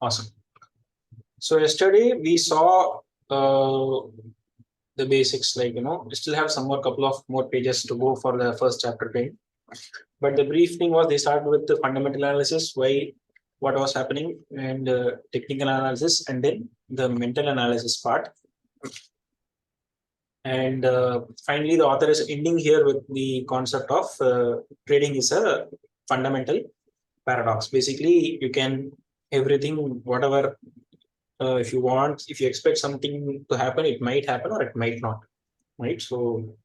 Awesome. So yesterday we saw the basics, like, we still have some more couple of more pages to go for the first chapter thing. But the brief thing was they started with the fundamental analysis, why, what was happening, and technical analysis, and then the mental analysis part. And finally, the author is ending here with the concept of trading is a fundamental paradox. Basically, you can everything, whatever, if you want, if you expect something to happen, it might happen or it might not, right? So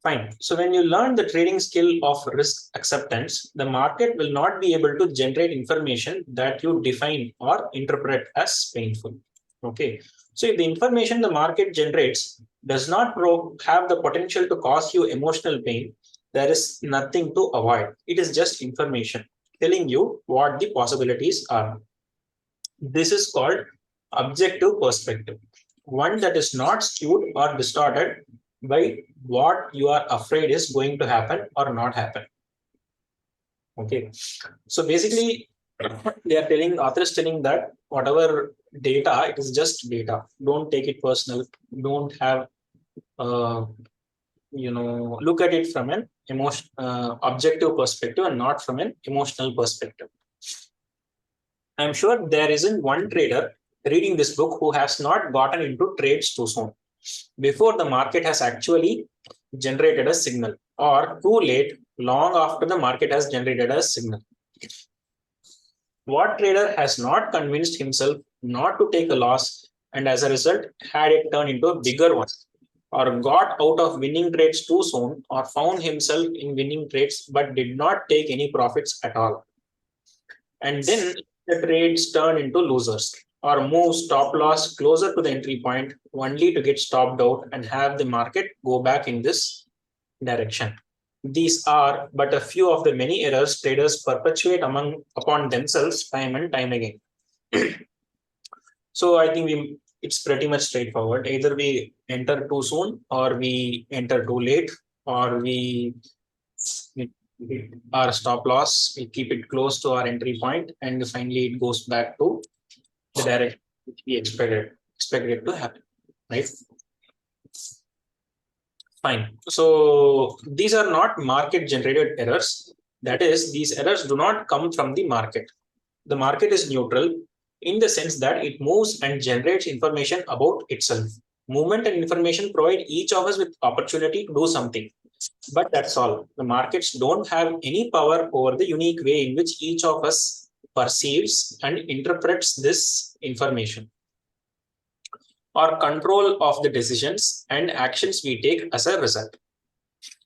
fine. So when you learn the trading skill of risk acceptance, the market will not be able to generate information that you define or interpret as painful. Okay. So if the information the market generates does not have the potential to cause you emotional pain, there is nothing to avoid. It is just information telling you what the possibilities are. This is called objective perspective, one that is not skewed or distorted by what you are afraid is going to happen or not happen. Okay, so basically, they are telling, authors telling that whatever data, it is just data. Don't take it personal. Don't have, look at it from an objective perspective and not from an emotional perspective. I'm sure there isn't one trader reading this book who has not gotten into trades too soon, before the market has actually generated a signal, or too late, long after the market has generated a signal. What trader has not convinced himself not to take a loss and as a result had it turn into a bigger one, or got out of winning trades too soon, or found himself in winning trades but did not take any profits at all? And then the trades turn into losers, or move stop loss closer to the entry point only to get stopped out and have the market go back in this direction. These are but a few of the many errors traders perpetuate upon themselves time and time again. So I think it's pretty much straightforward. Either we enter too soon, or we enter too late, or we our stop loss, we keep it close to our entry point, and finally it goes back to the direction which we expected it to happen, right? Fine. So these are not market generated errors. That is, these errors do not come from the market. The market is neutral in the sense that it moves and generates information about itself. Movement and information provide each of us with opportunity to do something. But that's all. The markets don't have any power over the unique way in which each of us perceives and interprets this information, or control of the decisions and actions we take as a result.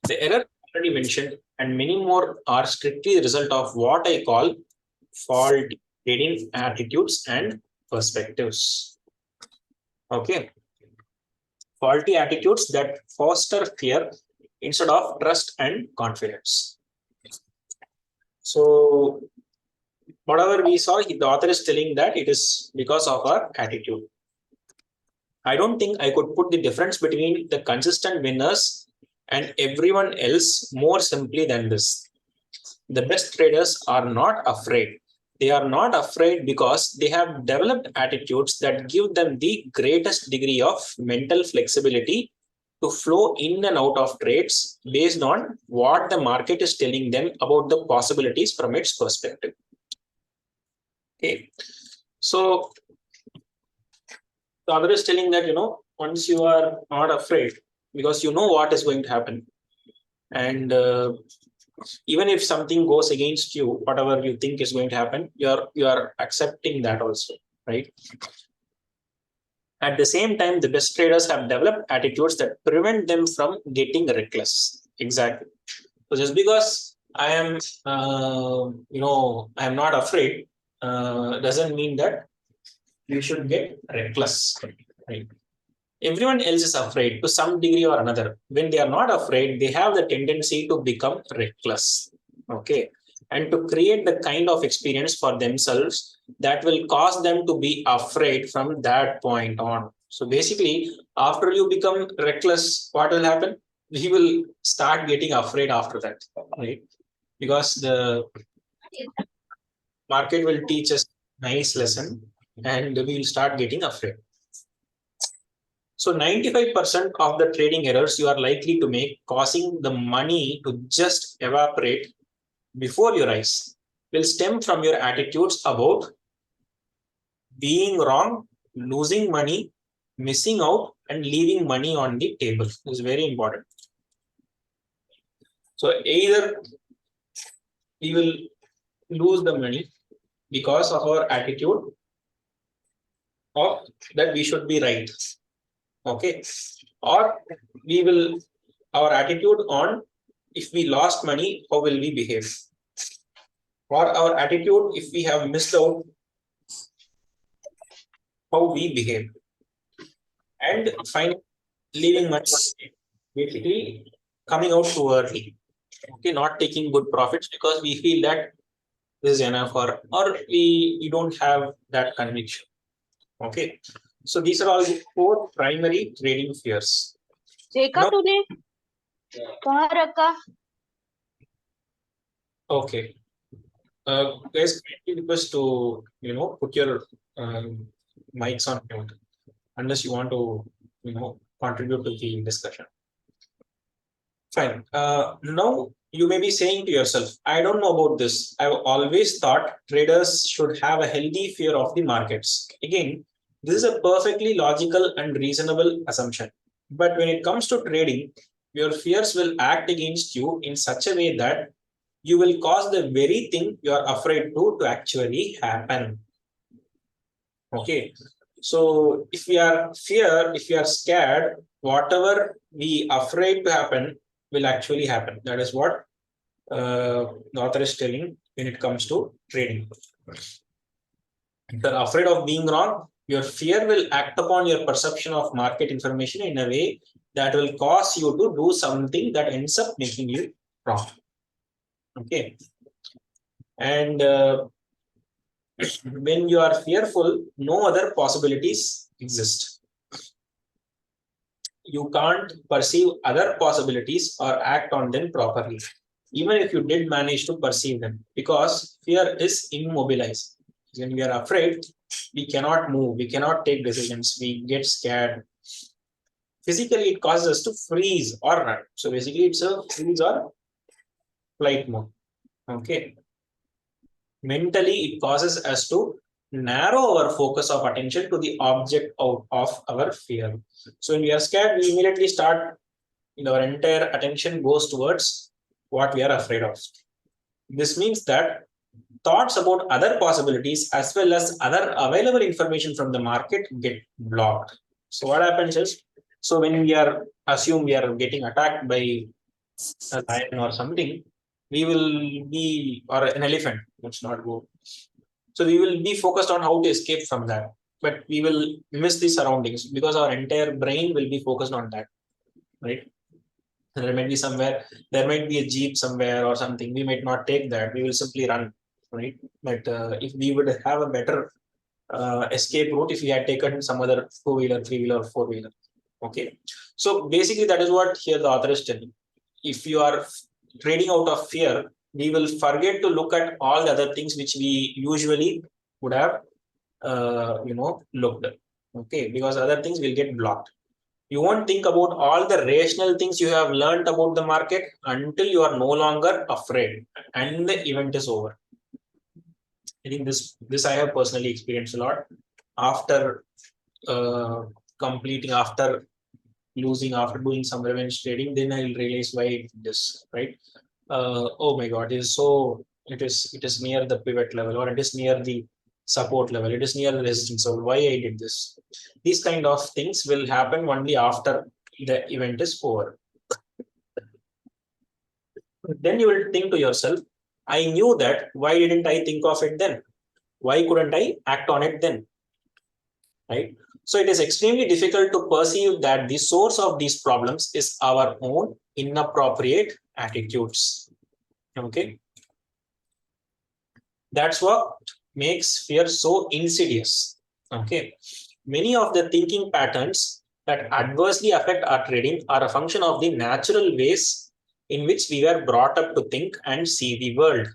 The error already mentioned and many more are strictly the result of what I call faulty trading attitudes and perspectives. Okay. Faulty attitudes that foster fear instead of trust and confidence. So whatever we saw, the author is telling that it is because of our attitude. I don't think I could put the difference between the consistent winners and everyone else more simply than this. The best traders are not afraid. They are not afraid because they have developed attitudes that give them the greatest degree of mental flexibility to flow in and out of trades based on what the market is telling them about the possibilities from its perspective. Okay. So the other is telling that, once you are not afraid, because you know what is going to happen. And even if something goes against you, whatever you think is going to happen, you are accepting that also, right? At the same time, the best traders have developed attitudes that prevent them from getting reckless. Exactly. So just because I am, I am not afraid, doesn't mean that you should get reckless, right? Everyone else is afraid to some degree or another. When they are not afraid, they have the tendency to become reckless. Okay. And to create the kind of experience for themselves that will cause them to be afraid from that point on. So basically, after you become reckless, what will happen? We will start getting afraid after that, right? Because the market will teach us nice lesson, and we'll start getting afraid. So 95% of the trading errors you are likely to make, causing the money to just evaporate before your eyes, will stem from your attitudes about being wrong, losing money, missing out, and leaving money on the table. This is very important. So either we will lose the money because of our attitude of that we should be right. Okay. Or we will, our attitude on if we lost money, how will we behave? Or our attitude if we have missed out, how we behave. And finally, leaving money, basically coming out too early. Okay, not taking good profits because we feel that this is enough, or we don't have that conviction. Okay, so these are all the 4 primary trading fears. देखा Now, तूने कहाँ रखा? okay, guys, kindly request to put your mics on mute unless you want to contribute to the discussion. Fine. Now you may be saying to yourself, I don't know about this. I've always thought traders should have a healthy fear of the markets. Again, this is a perfectly logical and reasonable assumption. But when it comes to trading, your fears will act against you in such a way that you will cause the very thing you are afraid to actually happen. Okay. So if we are scared, whatever we afraid to happen will actually happen. That is what the author is telling when it comes to trading. If you're afraid of being wrong, your fear will act upon your perception of market information in a way that will cause you to do something that ends up making you wrong. Okay. And when you are fearful, no other possibilities exist. You can't perceive other possibilities or act on them properly, even if you did manage to perceive them, because fear is immobilized. When we are afraid, we cannot move, we cannot take decisions, we get scared. Physically, it causes us to freeze or run. So basically, it's a freeze or flight mode. Okay. Mentally, it causes us to narrow our focus of attention to the object of our fear. So when we are scared, we immediately start, our entire attention goes towards what we are afraid of. This means that thoughts about other possibilities as well as other available information from the market get blocked. So what happens is, so when we are assume we are getting attacked by a lion or something, we will be, or an elephant, let's not go. So we will be focused on how to escape from that, but we will miss the surroundings because our entire brain will be focused on that, right? There might be somewhere, there might be a jeep somewhere or something. We might not take that. We will simply run, right? But if we would have a better escape route, if we had taken some other 2-wheeler, 3-wheeler, 4-wheeler. Okay. So basically, that is what here the author is telling. If you are trading out of fear, we will forget to look at all the other things which we usually would have, looked at. Okay, because other things will get blocked. You won't think about all the rational things you have learned about the market until you are no longer afraid and the event is over. I think this I have personally experienced a lot after completing, after losing, after doing some revenge trading. Then I will realize why I did this, right? Oh my God, it is near the pivot level, or it is near the support level, it is near the resistance level. Why I did this? These kind of things will happen only after the event is over. Then you will think to yourself, I knew that. Why didn't I think of it then? Why couldn't I act on it then? Right? So it is extremely difficult to perceive that the source of these problems is our own inappropriate attitudes. Okay. That's what makes fear so insidious. Okay. Many of the thinking patterns that adversely affect our trading are a function of the natural ways in which we were brought up to think and see the world.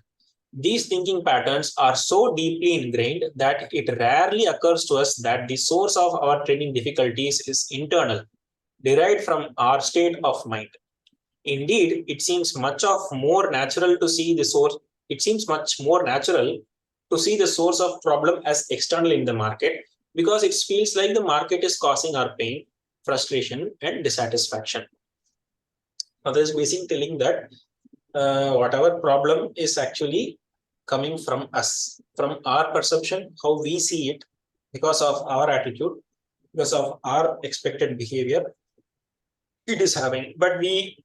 These thinking patterns are so deeply ingrained that it rarely occurs to us that the source of our trading difficulties is internal, derived from our state of mind. Indeed, it seems more natural to see the source. It seems much more natural to see the source of problem as external in the market, because it feels like the market is causing our pain, frustration, and dissatisfaction. Now, there's basically telling that whatever problem is actually coming from us, from our perception, how we see it, because of our attitude, because of our expected behavior, it is having. But we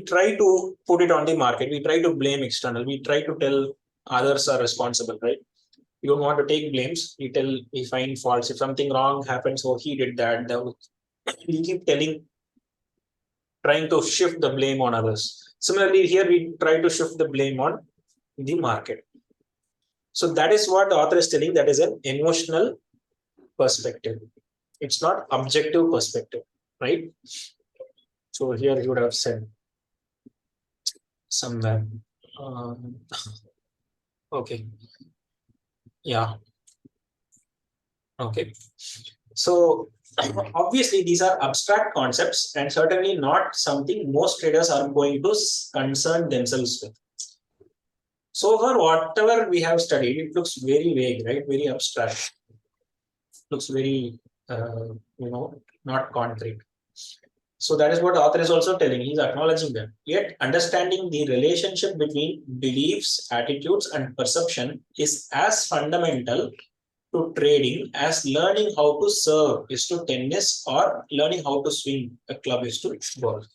try to put it on the market. We try to blame external. We try to tell others are responsible, right? You don't want to take blames. We find faults. If something wrong happens, oh, he did that. We keep trying to shift the blame on others. Similarly, here we try to shift the blame on the market. So that is what the author is telling. That is an emotional perspective. It's not objective perspective, right? So here he would have said somewhere. Okay. Yeah. Okay. So obviously these are abstract concepts and certainly not something most traders are going to concern themselves with. So far, whatever we have studied, it looks very vague, right? Very abstract. Looks very, not concrete. So that is what the author is also telling. He's acknowledging that. Yet understanding the relationship between beliefs, attitudes, and perception is as fundamental to trading as learning how to serve is to tennis or learning how to swing a club is to golf.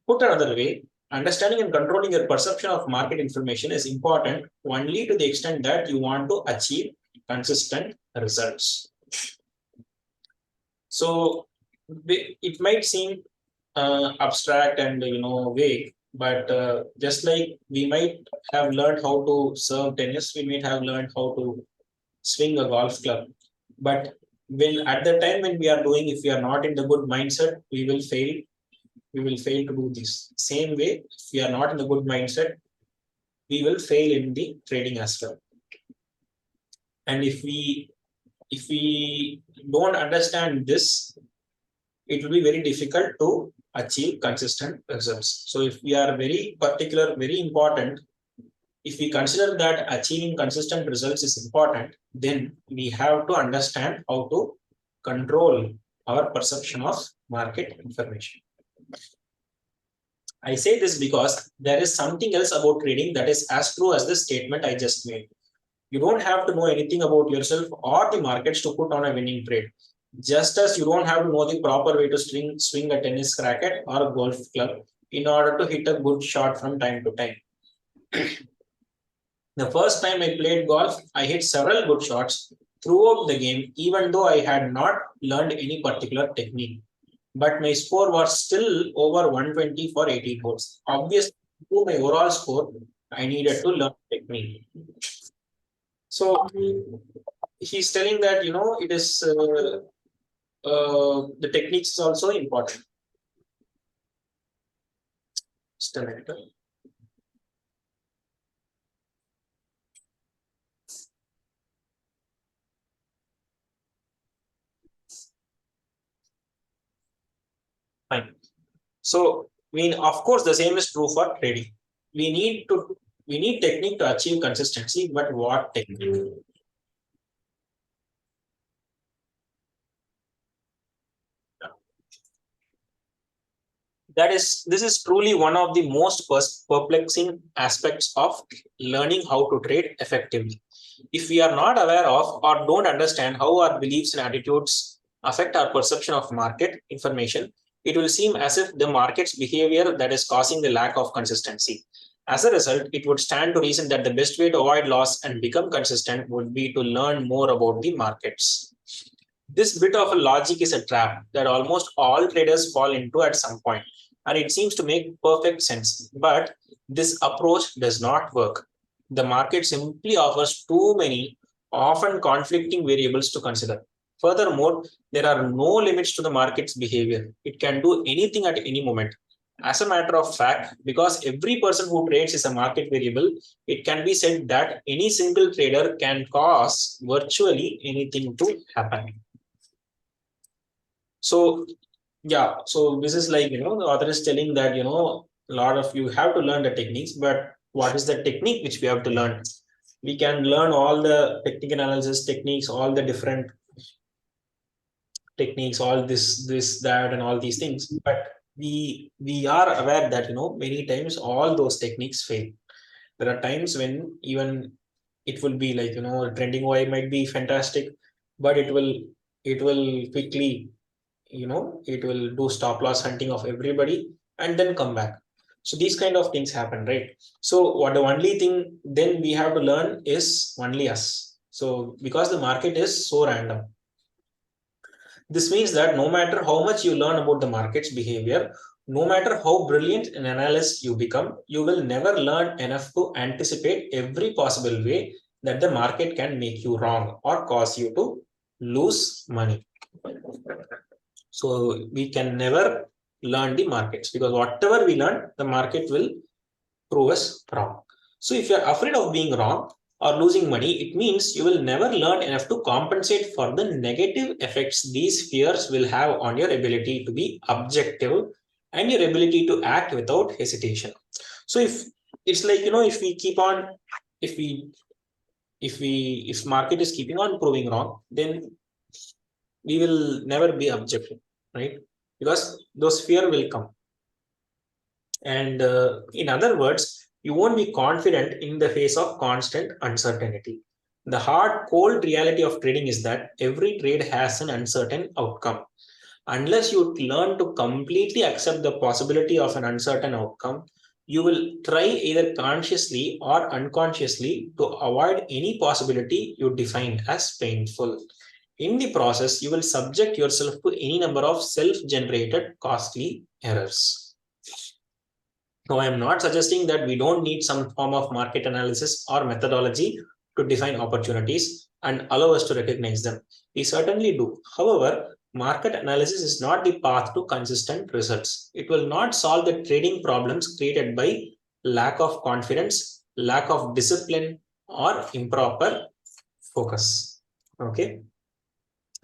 Put another way, understanding and controlling your perception of market information is important only to the extent that you want to achieve consistent results. So it might seem abstract and vague, but just like we might have learned how to serve tennis, we might have learned how to swing a golf club, but at the time when we are doing, if we are not in the good mindset, we will fail to do this. Same way, if we are not in the good mindset, we will fail in the trading as well. And if we don't understand this, it will be very difficult to achieve consistent results. So if we are very particular, very important, if we consider that achieving consistent results is important, then we have to understand how to control our perception of market information. I say this because there is something else about trading that is as true as the statement I just made. You don't have to know anything about yourself or the markets to put on a winning trade. Just as you don't have to know the proper way to swing a tennis racket or a golf club in order to hit a good shot from time to time. The first time I played golf, I hit several good shots throughout the game, even though I had not learned any particular technique. But my score was still over 120 for 18 holes. Obviously, to my overall score, I needed to learn technique. So he's telling that, it is the techniques is also important. Just a minute. Fine. So, of course, the same is true for trading. We need technique to achieve consistency, but what technique? This is truly one of the most perplexing aspects of learning how to trade effectively. If we are not aware of or don't understand how our beliefs and attitudes affect our perception of market information, it will seem as if the market's behavior that is causing the lack of consistency. As a result, it would stand to reason that the best way to avoid loss and become consistent would be to learn more about the markets. This bit of a logic is a trap that almost all traders fall into at some point, and it seems to make perfect sense. But this approach does not work. The market simply offers too many, often conflicting variables to consider. Furthermore, there are no limits to the market's behavior. It can do anything at any moment. as a matter of fact, because every person who trades is a market variable, it can be said that any single trader can cause virtually anything to happen. So yeah, so this is like, the author is telling that, a lot of you have to learn the techniques, but what is the technique which we have to learn? We can learn all the technical analysis techniques, all the different techniques, all this, that, and all these things. But we are aware that, many times all those techniques fail. There are times when even it will be like, trending OI might be fantastic, but it will quickly, it will do stop loss hunting of everybody and then come back. So these kind of things happen, right? So what the only thing then we have to learn is only us. So because the market is so random, this means that no matter how much you learn about the market's behavior, no matter how brilliant an analyst you become, you will never learn enough to anticipate every possible way that the market can make you wrong or cause you to lose money. So we can never learn the markets, because whatever we learn, the market will prove us wrong. So if you're afraid of being wrong or losing money, it means you will never learn enough to compensate for the negative effects these fears will have on your ability to be objective and your ability to act without hesitation. So if it's like, if we keep on, if we if market is keeping on proving wrong, then we will never be objective, right? Because those fear will come. And in other words, you won't be confident in the face of constant uncertainty. The hard, cold reality of trading is that every trade has an uncertain outcome. Unless you learn to completely accept the possibility of an uncertain outcome, you will try either consciously or unconsciously to avoid any possibility you define as painful. In the process, you will subject yourself to any number of self-generated costly errors. Now, I am not suggesting that we don't need some form of market analysis or methodology to define opportunities and allow us to recognize them. We certainly do. However, market analysis is not the path to consistent results. It will not solve the trading problems created by lack of confidence, lack of discipline, or improper focus. Okay.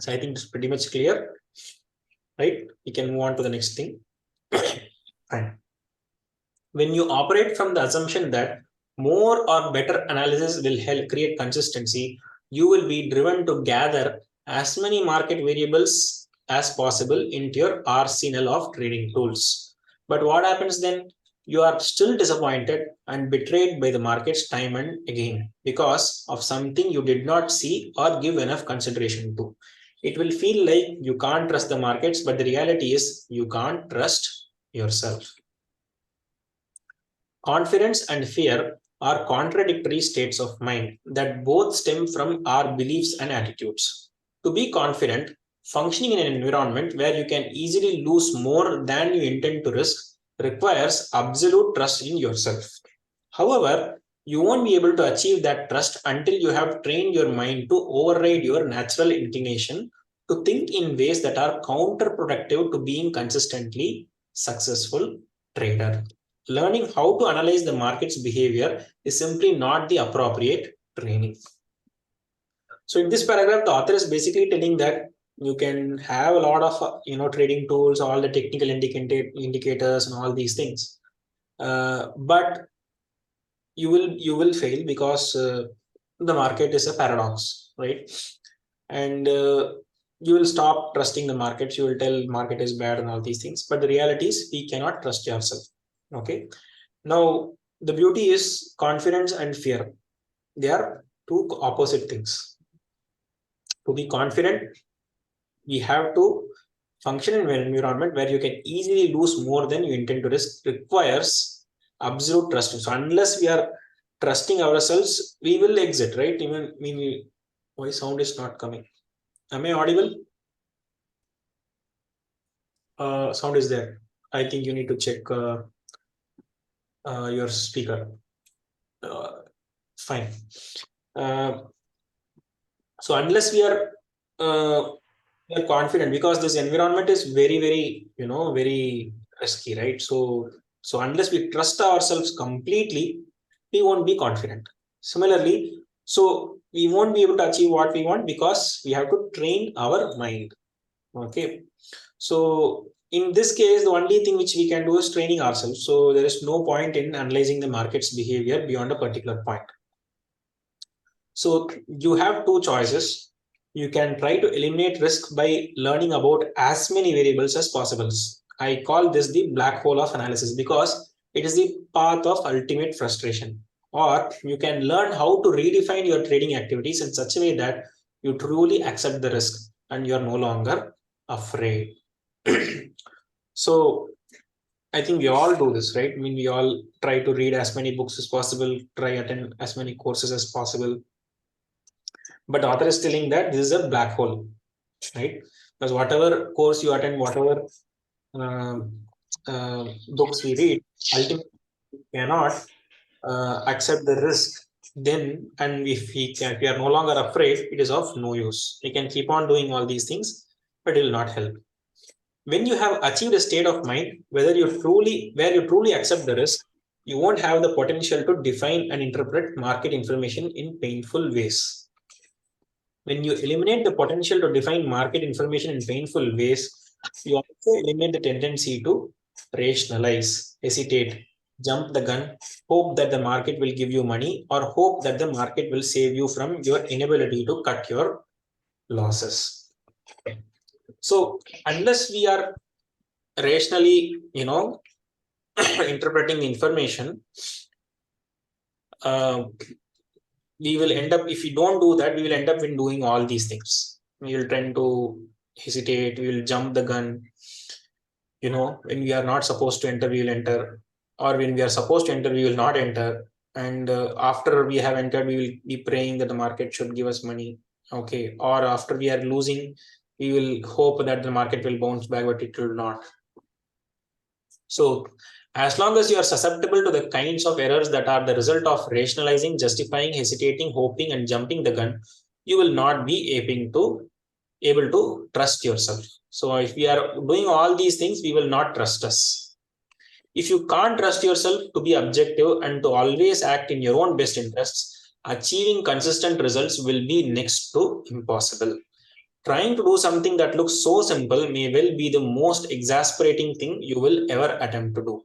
So I think it's pretty much clear, right? We can move on to the next thing. Fine. When you operate from the assumption that more or better analysis will help create consistency, you will be driven to gather as many market variables as possible into your arsenal of trading tools. But what happens then? You are still disappointed and betrayed by the markets time and again because of something you did not see or give enough consideration to. It will feel like you can't trust the markets, but the reality is you can't trust yourself. Confidence and fear are contradictory states of mind that both stem from our beliefs and attitudes. To be confident, functioning in an environment where you can easily lose more than you intend to risk requires absolute trust in yourself. However, you won't be able to achieve that trust until you have trained your mind to override your natural inclination to think in ways that are counterproductive to being consistently successful trader. Learning how to analyze the market's behavior is simply not the appropriate training. So in this paragraph, the author is basically telling that you can have a lot of trading tools, all the technical indicators and all these things, but you will fail because the market is a paradox, right? And you will stop trusting the markets. You will tell market is bad and all these things, but the reality is we cannot trust yourself. Okay. Now, the beauty is confidence and fear. They are two opposite things. To be confident, we have to function in an environment where you can easily lose more than you intend to risk. Requires absolute trust. So unless we are trusting ourselves, we will exit, right? Even why sound is not coming? Am I audible? Sound is there. I think you need to check your speaker. Fine. So unless we are confident, because this environment is very, very, very risky, right? So unless we trust ourselves completely, we won't be confident. Similarly, so we won't be able to achieve what we want because we have to train our mind. Okay. So in this case, the only thing which we can do is training ourselves. So there is no point in analyzing the market's behavior beyond a particular point. So you have two choices. You can try to eliminate risk by learning about as many variables as possible. I call this the black hole of analysis because it is the path of ultimate frustration. Or you can learn how to redefine your trading activities in such a way that you truly accept the risk and you're no longer afraid. So I think we all do this, right? I mean, we all try to read as many books as possible, try attend as many courses as possible. But the author is telling that this is a black hole, right? Because whatever course you attend, whatever uh, books we read, ultimately cannot accept the risk. Then, and if we are no longer afraid, it is of no use. We can keep on doing all these things, but it will not help. When you have achieved a state of mind, where you truly accept the risk, you won't have the potential to define and interpret market information in painful ways. When you eliminate the potential to define market information in painful ways, you also eliminate the tendency to rationalize, hesitate, jump the gun, hope that the market will give you money, or hope that the market will save you from your inability to cut your losses. So, unless we are rationally, interpreting the information, we will end up, if we don't do that, we will end up in doing all these things. We will tend to hesitate, we will jump the gun. When we are not supposed to enter, we will enter, or when we are supposed to enter, we will not enter. And after we have entered, we will be praying that the market should give us money. Okay. Or after we are losing, we will hope that the market will bounce back, but it will not. So as long as you are susceptible to the kinds of errors that are the result of rationalizing, justifying, hesitating, hoping, and jumping the gun, you will not be able to trust yourself. So if we are doing all these things, we will not trust us. If you can't trust yourself to be objective and to always act in your own best interests, achieving consistent results will be next to impossible. Trying to do something that looks so simple may well be the most exasperating thing you will ever attempt to do.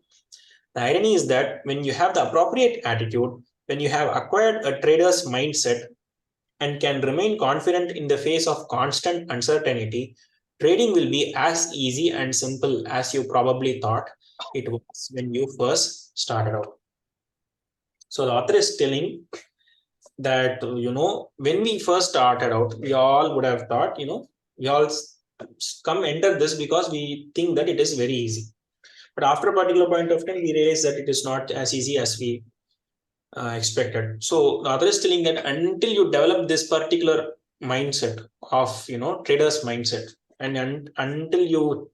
The irony is that when you have the appropriate attitude, when you have acquired a trader's mindset and can remain confident in the face of constant uncertainty, trading will be as easy and simple as you probably thought it was when you first started out. So the author is telling that, when we first started out, we all would have thought, we all come enter this because we think that it is very easy. But after a particular point of time, we realize that it is not as easy as we expected. So the author is telling that until you develop this particular mindset of, trader's mindset, and until you,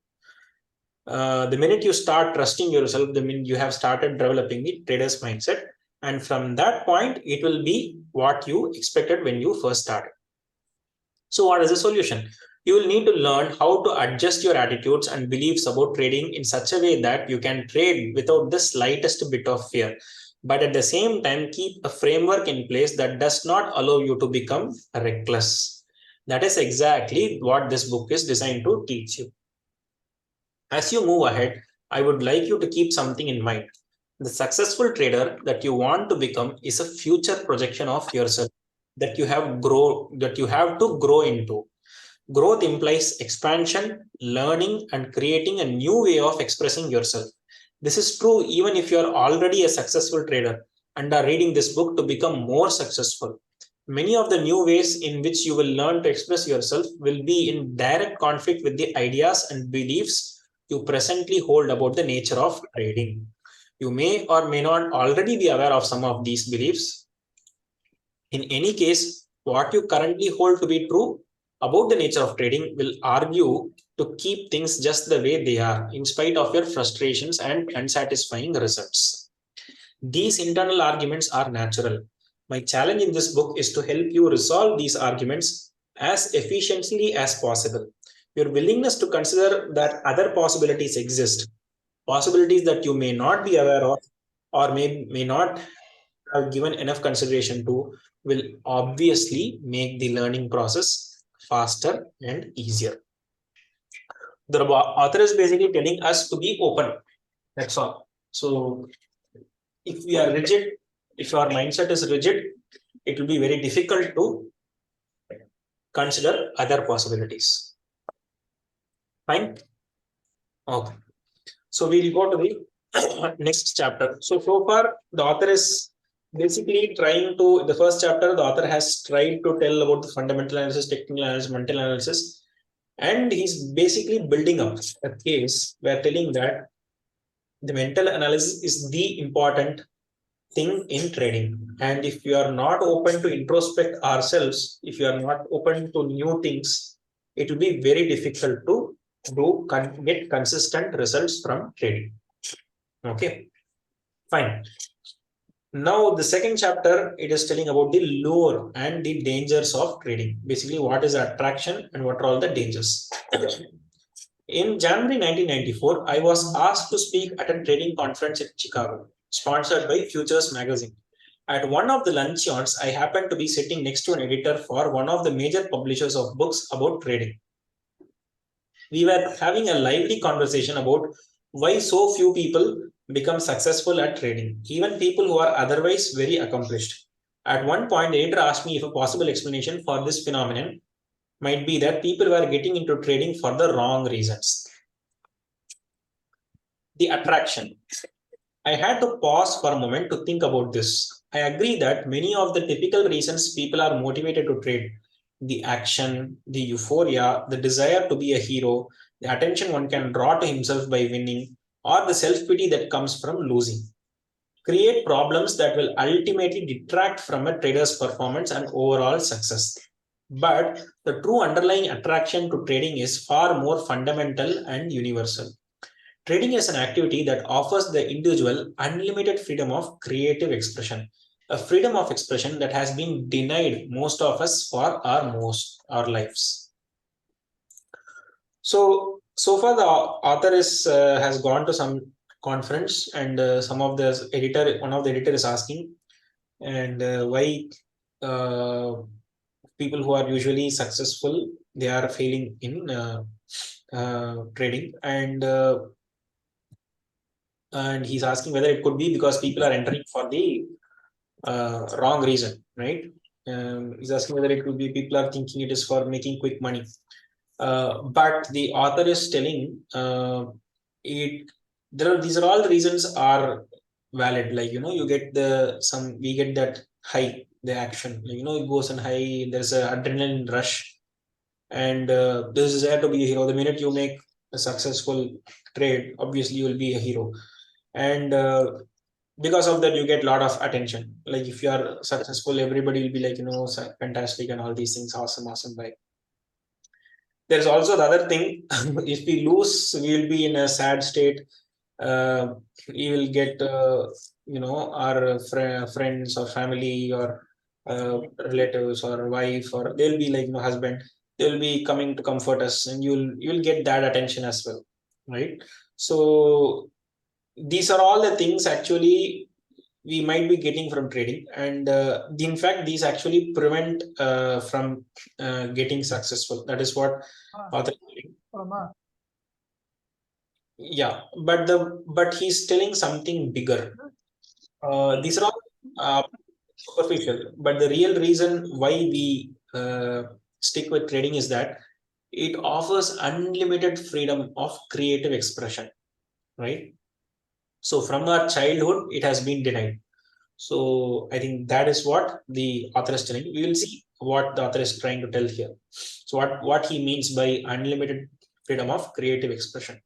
the minute you start trusting yourself, the minute you have started developing the trader's mindset, and from that point, it will be what you expected when you first started. So what is the solution? You will need to learn how to adjust your attitudes and beliefs about trading in such a way that you can trade without the slightest bit of fear, but at the same time, keep a framework in place that does not allow you to become reckless. That is exactly what this book is designed to teach you. As you move ahead, I would like you to keep something in mind. The successful trader that you want to become is a future projection of yourself that you have to grow into. Growth implies expansion, learning, and creating a new way of expressing yourself. This is true even if you are already a successful trader and are reading this book to become more successful. Many of the new ways in which you will learn to express yourself will be in direct conflict with the ideas and beliefs you presently hold about the nature of trading. You may or may not already be aware of some of these beliefs. In any case, what you currently hold to be true about the nature of trading will argue to keep things just the way they are, in spite of your frustrations and unsatisfying results. These internal arguments are natural. My challenge in this book is to help you resolve these arguments as efficiently as possible. Your willingness to consider that other possibilities exist possibilities that you may not be aware of or may not have given enough consideration to will obviously make the learning process faster and easier. The author is basically telling us to be open. That's all. So if we are rigid, if our mindset is rigid, it will be very difficult to consider other possibilities. Fine. Okay. So we'll go to the next chapter. So far, the author is basically trying to, the first chapter, the author has tried to tell about the fundamental analysis, technical analysis, mental analysis, and he's basically building up a case where telling that the mental analysis is the important thing in trading. And if you are not open to introspect ourselves, if you are not open to new things, it will be very difficult to get consistent results from trading. Okay, fine. Now the second chapter, it is telling about the lure and the dangers of trading. Basically, what is attraction and what are all the dangers. In January 1994, I was asked to speak at a trading conference in Chicago, sponsored by Futures magazine. At one of the luncheons, I happened to be sitting next to an editor for one of the major publishers of books about trading. We were having a lively conversation about why so few people become successful at trading, even people who are otherwise very accomplished. At one point, the editor asked me if a possible explanation for this phenomenon might be that people were getting into trading for the wrong reasons. The attraction. I had to pause for a moment to think about this. I agree that many of the typical reasons people are motivated to trade, the action, the euphoria, the desire to be a hero, the attention one can draw to himself by winning, or the self-pity that comes from losing, create problems that will ultimately detract from a trader's performance and overall success. But the true underlying attraction to trading is far more fundamental and universal. Trading is an activity that offers the individual unlimited freedom of creative expression, a freedom of expression that has been denied most of us for our lives. So far the author has gone to some conference, and one of the editor is asking, and why people who are usually successful, they are failing in trading, and he's asking whether it could be because people are entering for the wrong reason, right? He's asking whether it could be people are thinking it is for making quick money. But the author is telling these are all the reasons are valid. Like, you get we get that high, the action, it goes on high, there's an adrenaline rush, and this is there to be a hero. The minute you make a successful trade, obviously you will be a hero, and because of that you get a lot of attention. Like, if you are successful, everybody will be like, fantastic and all these things, awesome, right? There's also the other thing. If we lose, we will be in a sad state. We will get our friends or family or relatives or wife, or they'll be like, husband, they'll be coming to comfort us, and you'll get that attention as well, right? So these are all the things actually we might be getting from trading, and in fact these actually prevent from getting successful. That is what author is saying. Yeah, but he's telling something bigger. These are all superficial, but the real reason why we stick with trading is that it offers unlimited freedom of creative expression, right? So from our childhood, it has been denied. So I think that is what the author is telling. We will see what the author is trying to tell here. So what he means by unlimited freedom of creative expression.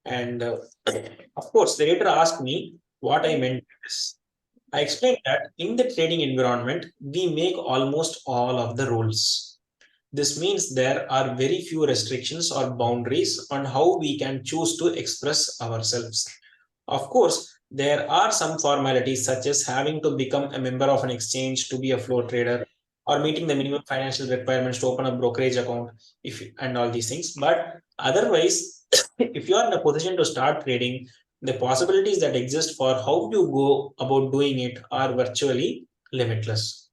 And of course, the editor asked me what I meant by this. I explained that in the trading environment, we make almost all of the rules. This means there are very few restrictions or boundaries on how we can choose to express ourselves. Of course, there are some formalities such as having to become a member of an exchange to be a floor trader, or meeting the minimum financial requirements to open a brokerage account, and all these things. But otherwise, if you are in a position to start trading, the possibilities that exist for how you go about doing it are virtually limitless.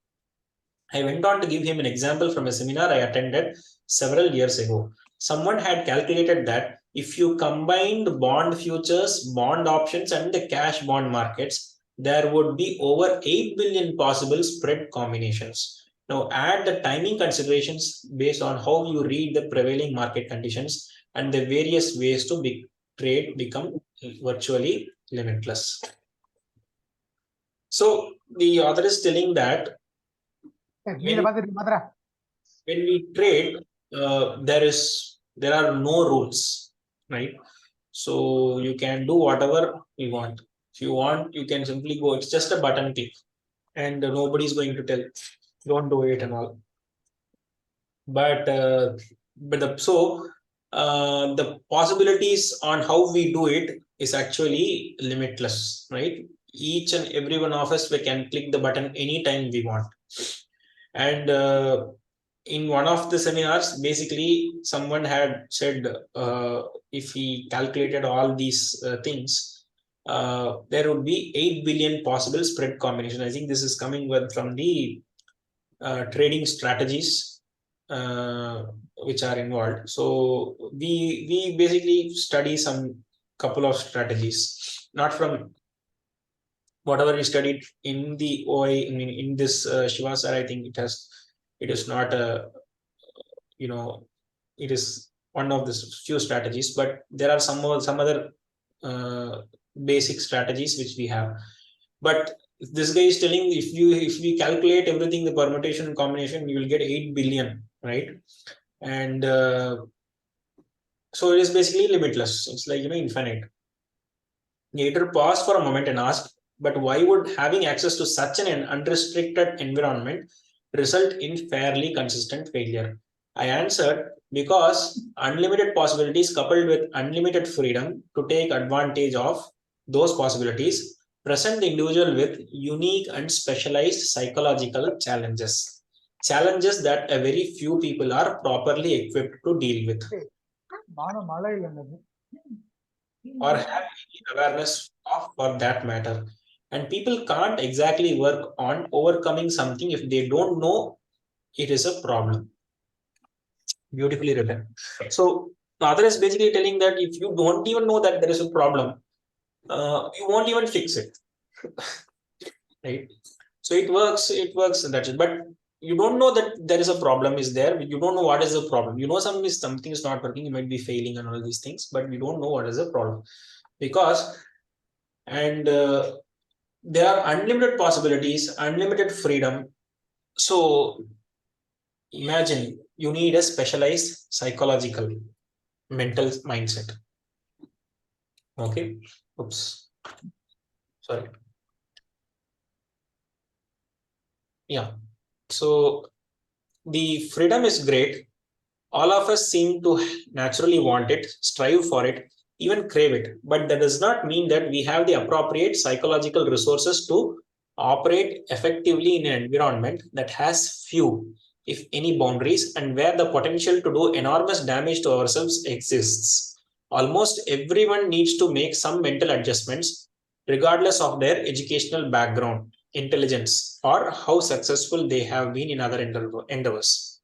I went on to give him an example from a seminar I attended several years ago. Someone had calculated that if you combined bond futures, bond options, and the cash bond markets, there would be over 8 billion possible spread combinations. Now, add the timing considerations based on how you read the prevailing market conditions, and the various ways to trade become virtually limitless. So, the author is telling that when we trade, there are no rules, right? So you can do whatever you want. If you want, you can simply go. It's just a button click, and nobody's going to tell, don't do it and all. But the possibilities on how we do it is actually limitless, right? Each and every one of us, we can click the button anytime we want. And in one of the seminars, basically someone had said if he calculated all these things, there would be 8 billion possible spread combination. I think this is coming from the trading strategies which are involved. So we basically study some couple of strategies, not from whatever we studied in the OI. I mean, in this Shiva sir, I think it is not a, it is one of the few strategies, but there are some other basic strategies which we have. But this guy is telling, if we calculate everything, the permutation and combination, you will get 8 billion, right? And so it is basically limitless. It's like, infinite. Later pause for a moment and ask, but why would having access to such an unrestricted environment result in fairly consistent failure? I answered, because unlimited possibilities coupled with unlimited freedom to take advantage of those possibilities present the individual with unique and specialized psychological challenges that a very few people are properly equipped to deal with or have any awareness of, for that matter. And people can't exactly work on overcoming something if they don't know it is a problem. Beautifully written. So the author is basically telling that if you don't even know that there is a problem, you won't even fix it. Right? So it works, and that's it. But you don't know that there is a problem is there. You don't know what is the problem. You know something is not working, you might be failing and all these things, but you don't know what is the problem. Because there are unlimited possibilities, unlimited freedom. So imagine you need a specialized psychological mental mindset. Okay. Oops. Sorry. Yeah. So the freedom is great. All of us seem to naturally want it, strive for it, even crave it. But that does not mean that we have the appropriate psychological resources to operate effectively in an environment that has few, if any, boundaries, and where the potential to do enormous damage to ourselves exists. Almost everyone needs to make some mental adjustments, regardless of their educational background, intelligence, or how successful they have been in other endeavors.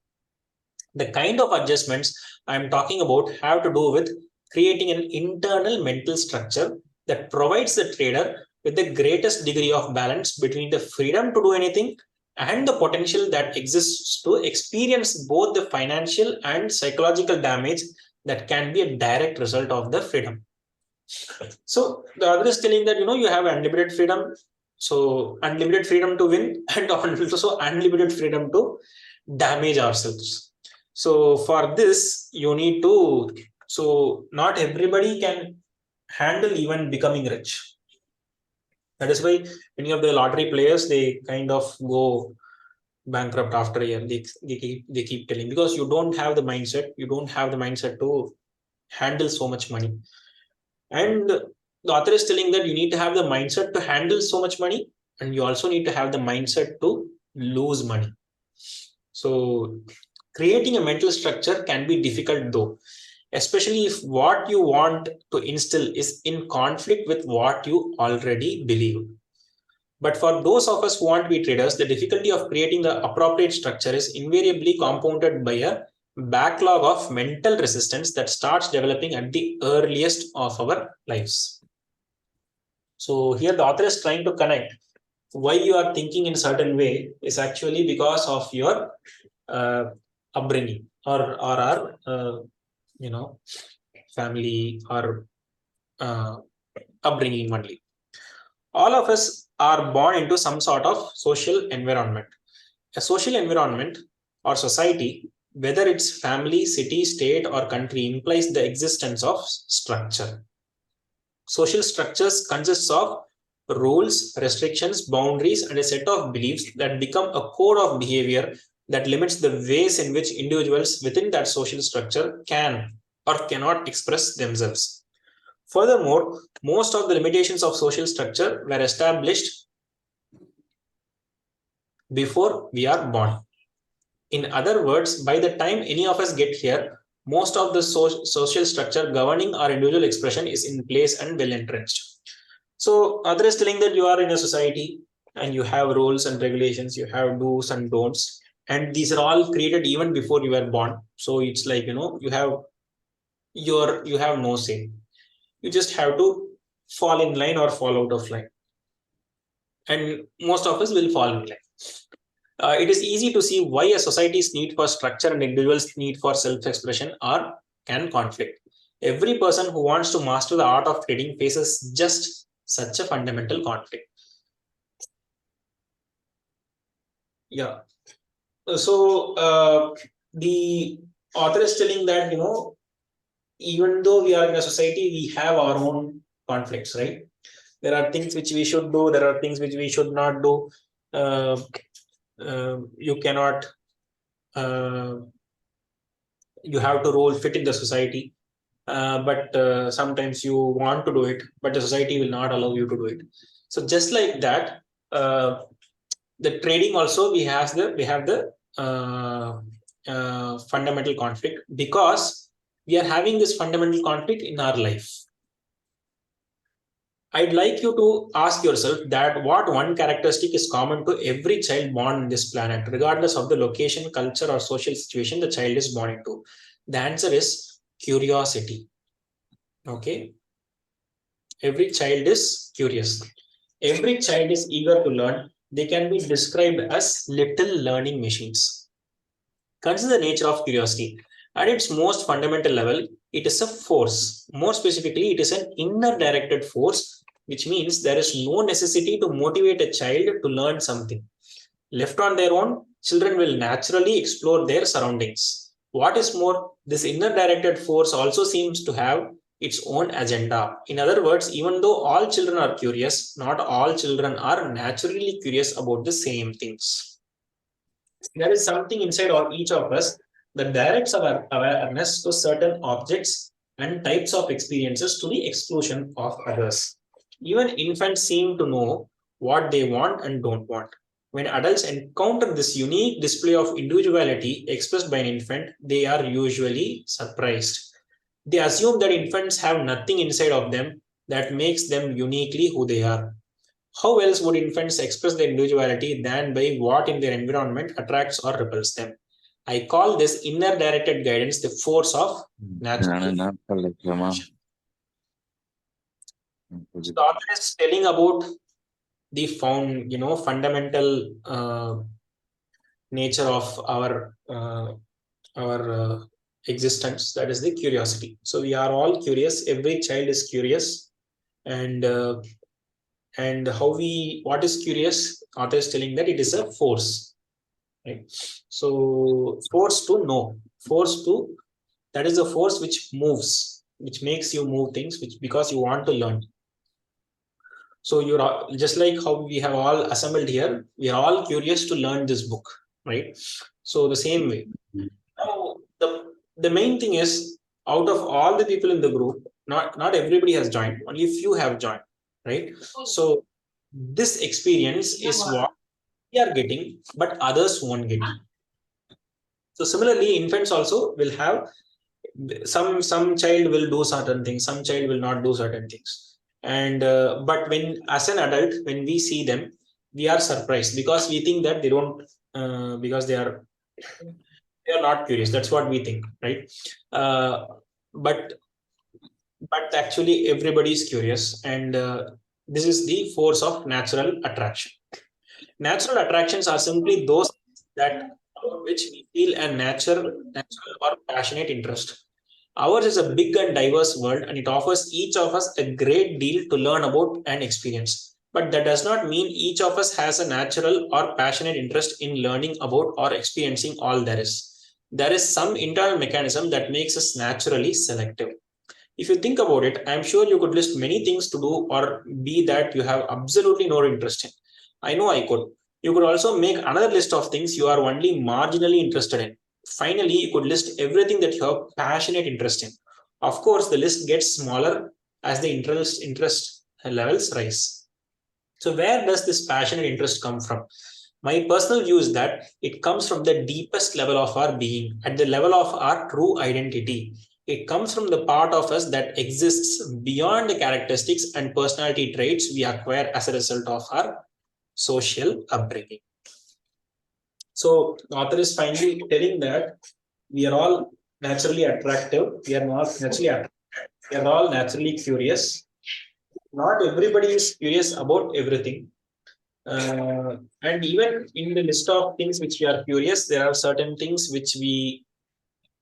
The kind of adjustments I'm talking about have to do with creating an internal mental structure that provides the trader with the greatest degree of balance between the freedom to do anything and the potential that exists to experience both the financial and psychological damage that can be a direct result of the freedom. So the other is telling that, you have unlimited freedom. So unlimited freedom to win and also unlimited freedom to damage ourselves. So for this, you need to, so not everybody can handle even becoming rich. That is why many of the lottery players, they kind of go bankrupt after a year. They keep telling, because you don't have the mindset to handle so much money. And the author is telling that you need to have the mindset to handle so much money, and you also need to have the mindset to lose money. So creating a mental structure can be difficult, though. especially if what you want to instill is in conflict with what you already believe. But for those of us who want to be traders, the difficulty of creating the appropriate structure is invariably compounded by a backlog of mental resistance that starts developing at the earliest of our lives. So here the author is trying to connect why you are thinking in a certain way is actually because of your upbringing or our family or upbringing only. All of us are born into some sort of social environment. A social environment or society, whether it's family, city, state, or country, implies the existence of structure. Social structures consists of rules, restrictions, boundaries, and a set of beliefs that become a code of behavior that limits the ways in which individuals within that social structure can or cannot express themselves. Furthermore, most of the limitations of social structure were established before we are born. In other words, by the time any of us get here, most of the social structure governing our individual expression is in place and well entrenched. So, other is telling that you are in a society and you have rules and regulations, you have do's and don'ts, and these are all created even before you were born. So it's like you have no say. You just have to fall in line or fall out of line, and most of us will fall in line. It is easy to see why a society's need for structure and individuals' need for self-expression can conflict. Every person who wants to master the art of trading faces just such a fundamental conflict. Yeah. So the author is telling that even though we are in a society, we have our own conflicts, right? There are things which we should do. There are things which we should not do. You cannot. You have to role fit in the society, but sometimes you want to do it, but the society will not allow you to do it. So just like that, the trading also we have the fundamental conflict because we are having this fundamental conflict in our life. I'd like you to ask yourself that what one characteristic is common to every child born on this planet, regardless of the location, culture, or social situation the child is born into. The answer is curiosity. Okay. Every child is curious. Every child is eager to learn. They can be described as little learning machines. Consider the nature of curiosity. At its most fundamental level, it is a force. More specifically, it is an inner directed force, which means there is no necessity to motivate a child to learn something. Left on their own, children will naturally explore their surroundings. What is more, this inner directed force also seems to have its own agenda. In other words, even though all children are curious, not all children are naturally curious about the same things. There is something inside of each of us that directs our awareness to certain objects and types of experiences to the exclusion of others. Even infants seem to know what they want and don't want. When adults encounter this unique display of individuality expressed by an infant, they are usually surprised. They assume that infants have nothing inside of them that makes them uniquely who they are. How else would infants express their individuality than by what in their environment attracts or repels them? I call this inner directed guidance the force of natural. The author is telling about the fundamental nature of our existence, that is the curiosity. So we are all curious. Every child is curious, and what is curious? Author is telling that it is a force, right? So force to know, that is a force which moves, which makes you move things, which because you want to learn. So you're just like how we have all assembled here. We are all curious to learn this book, right? So the same way. Now the main thing is, out of all the people in the group, not everybody has joined. Only few have joined, right? So this experience is what we are getting, but others won't get. So similarly, infants also will have some child will do certain things, some child will not do certain things, and but when as an adult, when we see them, we are surprised because we think that they don't because they are not curious. That's what we think, right? uh, but actually everybody is curious, and this is the force of natural attraction. Natural attractions are simply those that which we feel a natural or passionate interest. Ours is a big and diverse world, and it offers each of us a great deal to learn about and experience. But that does not mean each of us has a natural or passionate interest in learning about or experiencing all there is. There is some internal mechanism that makes us naturally selective. If you think about it, I'm sure you could list many things to do or be that you have absolutely no interest in. I know I could. You could also make another list of things you are only marginally interested in. Finally, you could list everything that you have passionate interest in. Of course, the list gets smaller as the interest levels rise. So, where does this passionate interest come from? My personal view is that it comes from the deepest level of our being, at the level of our true identity. It comes from the part of us that exists beyond the characteristics and personality traits we acquire as a result of our social upbringing. So, the author is finally telling that we are all naturally attractive, we are not naturally attractive, we are all naturally curious. Not everybody is curious about everything. And even in the list of things which we are curious, there are certain things which we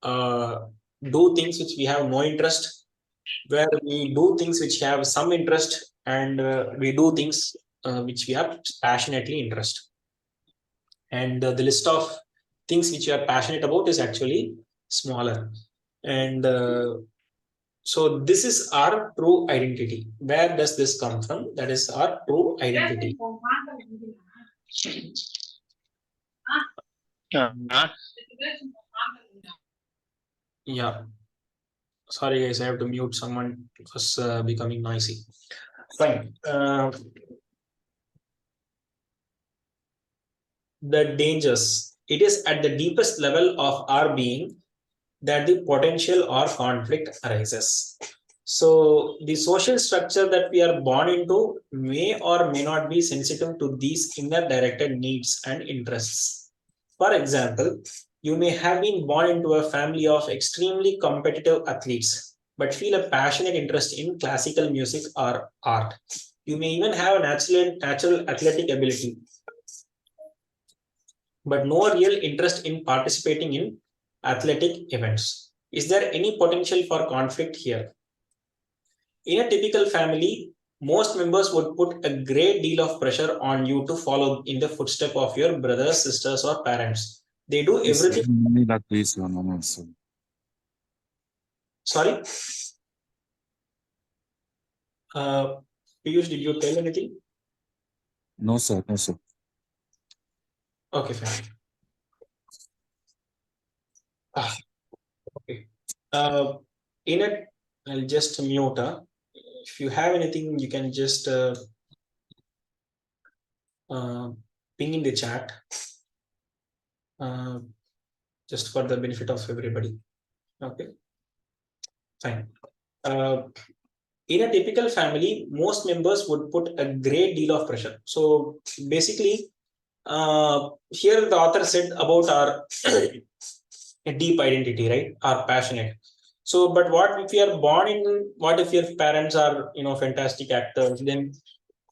uh, do things which we have no interest, where we do things which have some interest, and we do things which we have passionately interest. And the list of things which you are passionate about is actually smaller. And so this is our true identity. Where does this come from? That is our true identity. Yeah. Sorry, guys, I have to mute someone. It was becoming noisy. Fine. The dangers. It is at the deepest level of our being that the potential or conflict arises. So, the social structure that we are born into may or may not be sensitive to these inner directed needs and interests. For example, you may have been born into a family of extremely competitive athletes, but feel a passionate interest in classical music or art. You may even have a natural athletic ability, but no real interest in participating in athletic events. Is there any potential for conflict here? In a typical family, most members would put a great deal of pressure on you to follow in the footsteps of your brothers, sisters, or parents. They do everything. Sorry? Piyush, did you tell anything? No, sir. No, sir. Okay, fine. Okay. In it, I'll just mute. If you have anything, you can just ping in the chat, just for the benefit of everybody. Okay, fine. In a typical family, most members would put a great deal of pressure. So basically, here the author said about our deep identity, right? Our passionate. So, but what if you are born in? What if your parents are, fantastic actors? Then,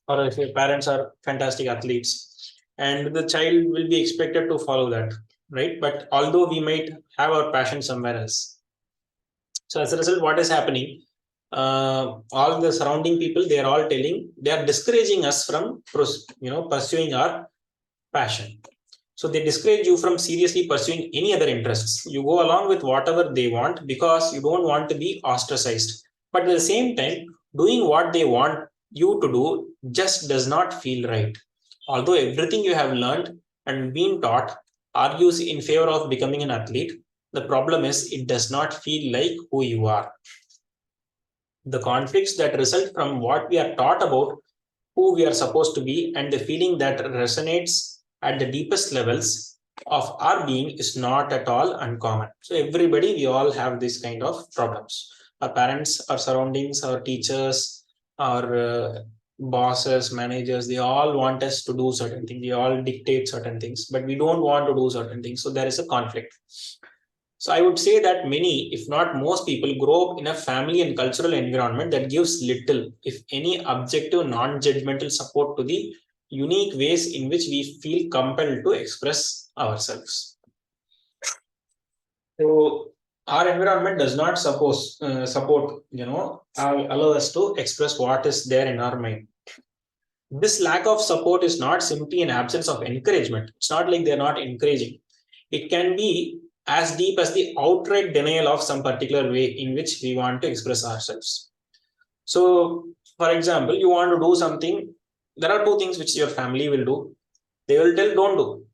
or if your parents are fantastic athletes, and the child will be expected to follow that, right? But although we might have our passion somewhere else, so as a result, what is happening? All the surrounding people, they are discouraging us from pursuing our passion. So they discourage you from seriously pursuing any other interests. You go along with whatever they want because you don't want to be ostracized. But at the same time, doing what they want you to do just does not feel right. Although everything you have learned and been taught argues in favor of becoming an athlete, the problem is it does not feel like who you are. The conflicts that result from what we are taught about who we are supposed to be and the feeling that resonates at the deepest levels of our being is not at all uncommon. So everybody, we all have this kind of problems. Our parents, our surroundings, our teachers, our bosses, managers, they all want us to do certain things. They all dictate certain things, but we don't want to do certain things. So there is a conflict. So I would say that many, if not most people, grow up in a family and cultural environment that gives little, if any, objective, non-judgmental support to the unique ways in which we feel compelled to express ourselves. So our environment does not support, allow us to express what is there in our mind. This lack of support is not simply an absence of encouragement. It's not like they're not encouraging. It can be as deep as the outright denial of some particular way in which we want to express ourselves. So, for example, you want to do something. There are two things which your family will do. They will tell, don't do.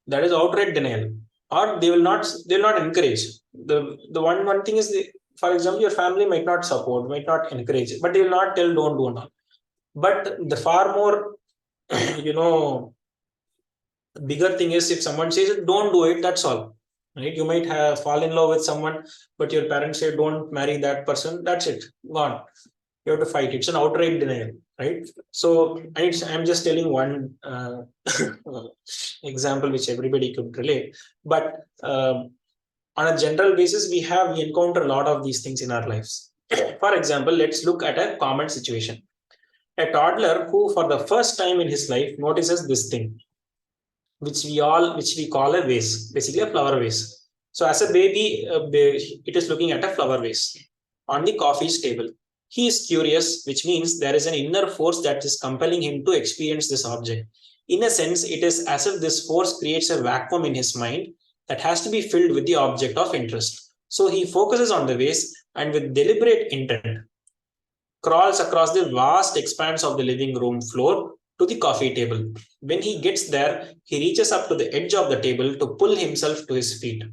That is outright denial. Or they will not encourage. The one thing is, for example, your family might not support, might not encourage, but they will not tell, don't do not. But the far more, bigger thing is if someone says, don't do it, that's all. Right? You might have fall in love with someone, but your parents say, don't marry that person. That's it. Gone. You have to fight. It's an outright denial, right? So I'm just telling one example which everybody could relate. But on a general basis, we encounter a lot of these things in our lives. For example, let's look at a common situation. A toddler who, for the first time in his life, notices this thing, which we call a vase, basically a flower vase. So as a baby, it is looking at a flower vase on the coffee's table. He is curious, which means there is an inner force that is compelling him to experience this object. In a sense, it is as if this force creates a vacuum in his mind that has to be filled with the object of interest. So he focuses on the vase and with deliberate intent crawls across the vast expanse of the living room floor to the coffee table. When he gets there, he reaches up to the edge of the table to pull himself to his feet.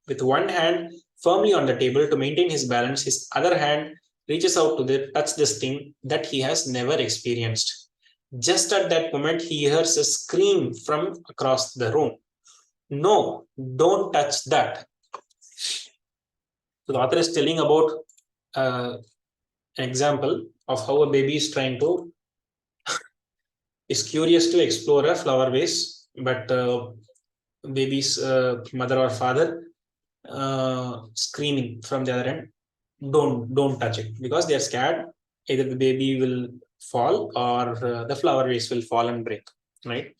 With one hand firmly on the table to maintain his balance, his other hand reaches out to touch this thing that he has never experienced. Just at that moment, he hears a scream from across the room. No, don't touch that. So the author is telling about an example of how a baby is curious to explore a flower vase, but baby's mother or father screaming from the other end, don't touch it, because they're scared either the baby will fall or the flower vase will fall and break, right?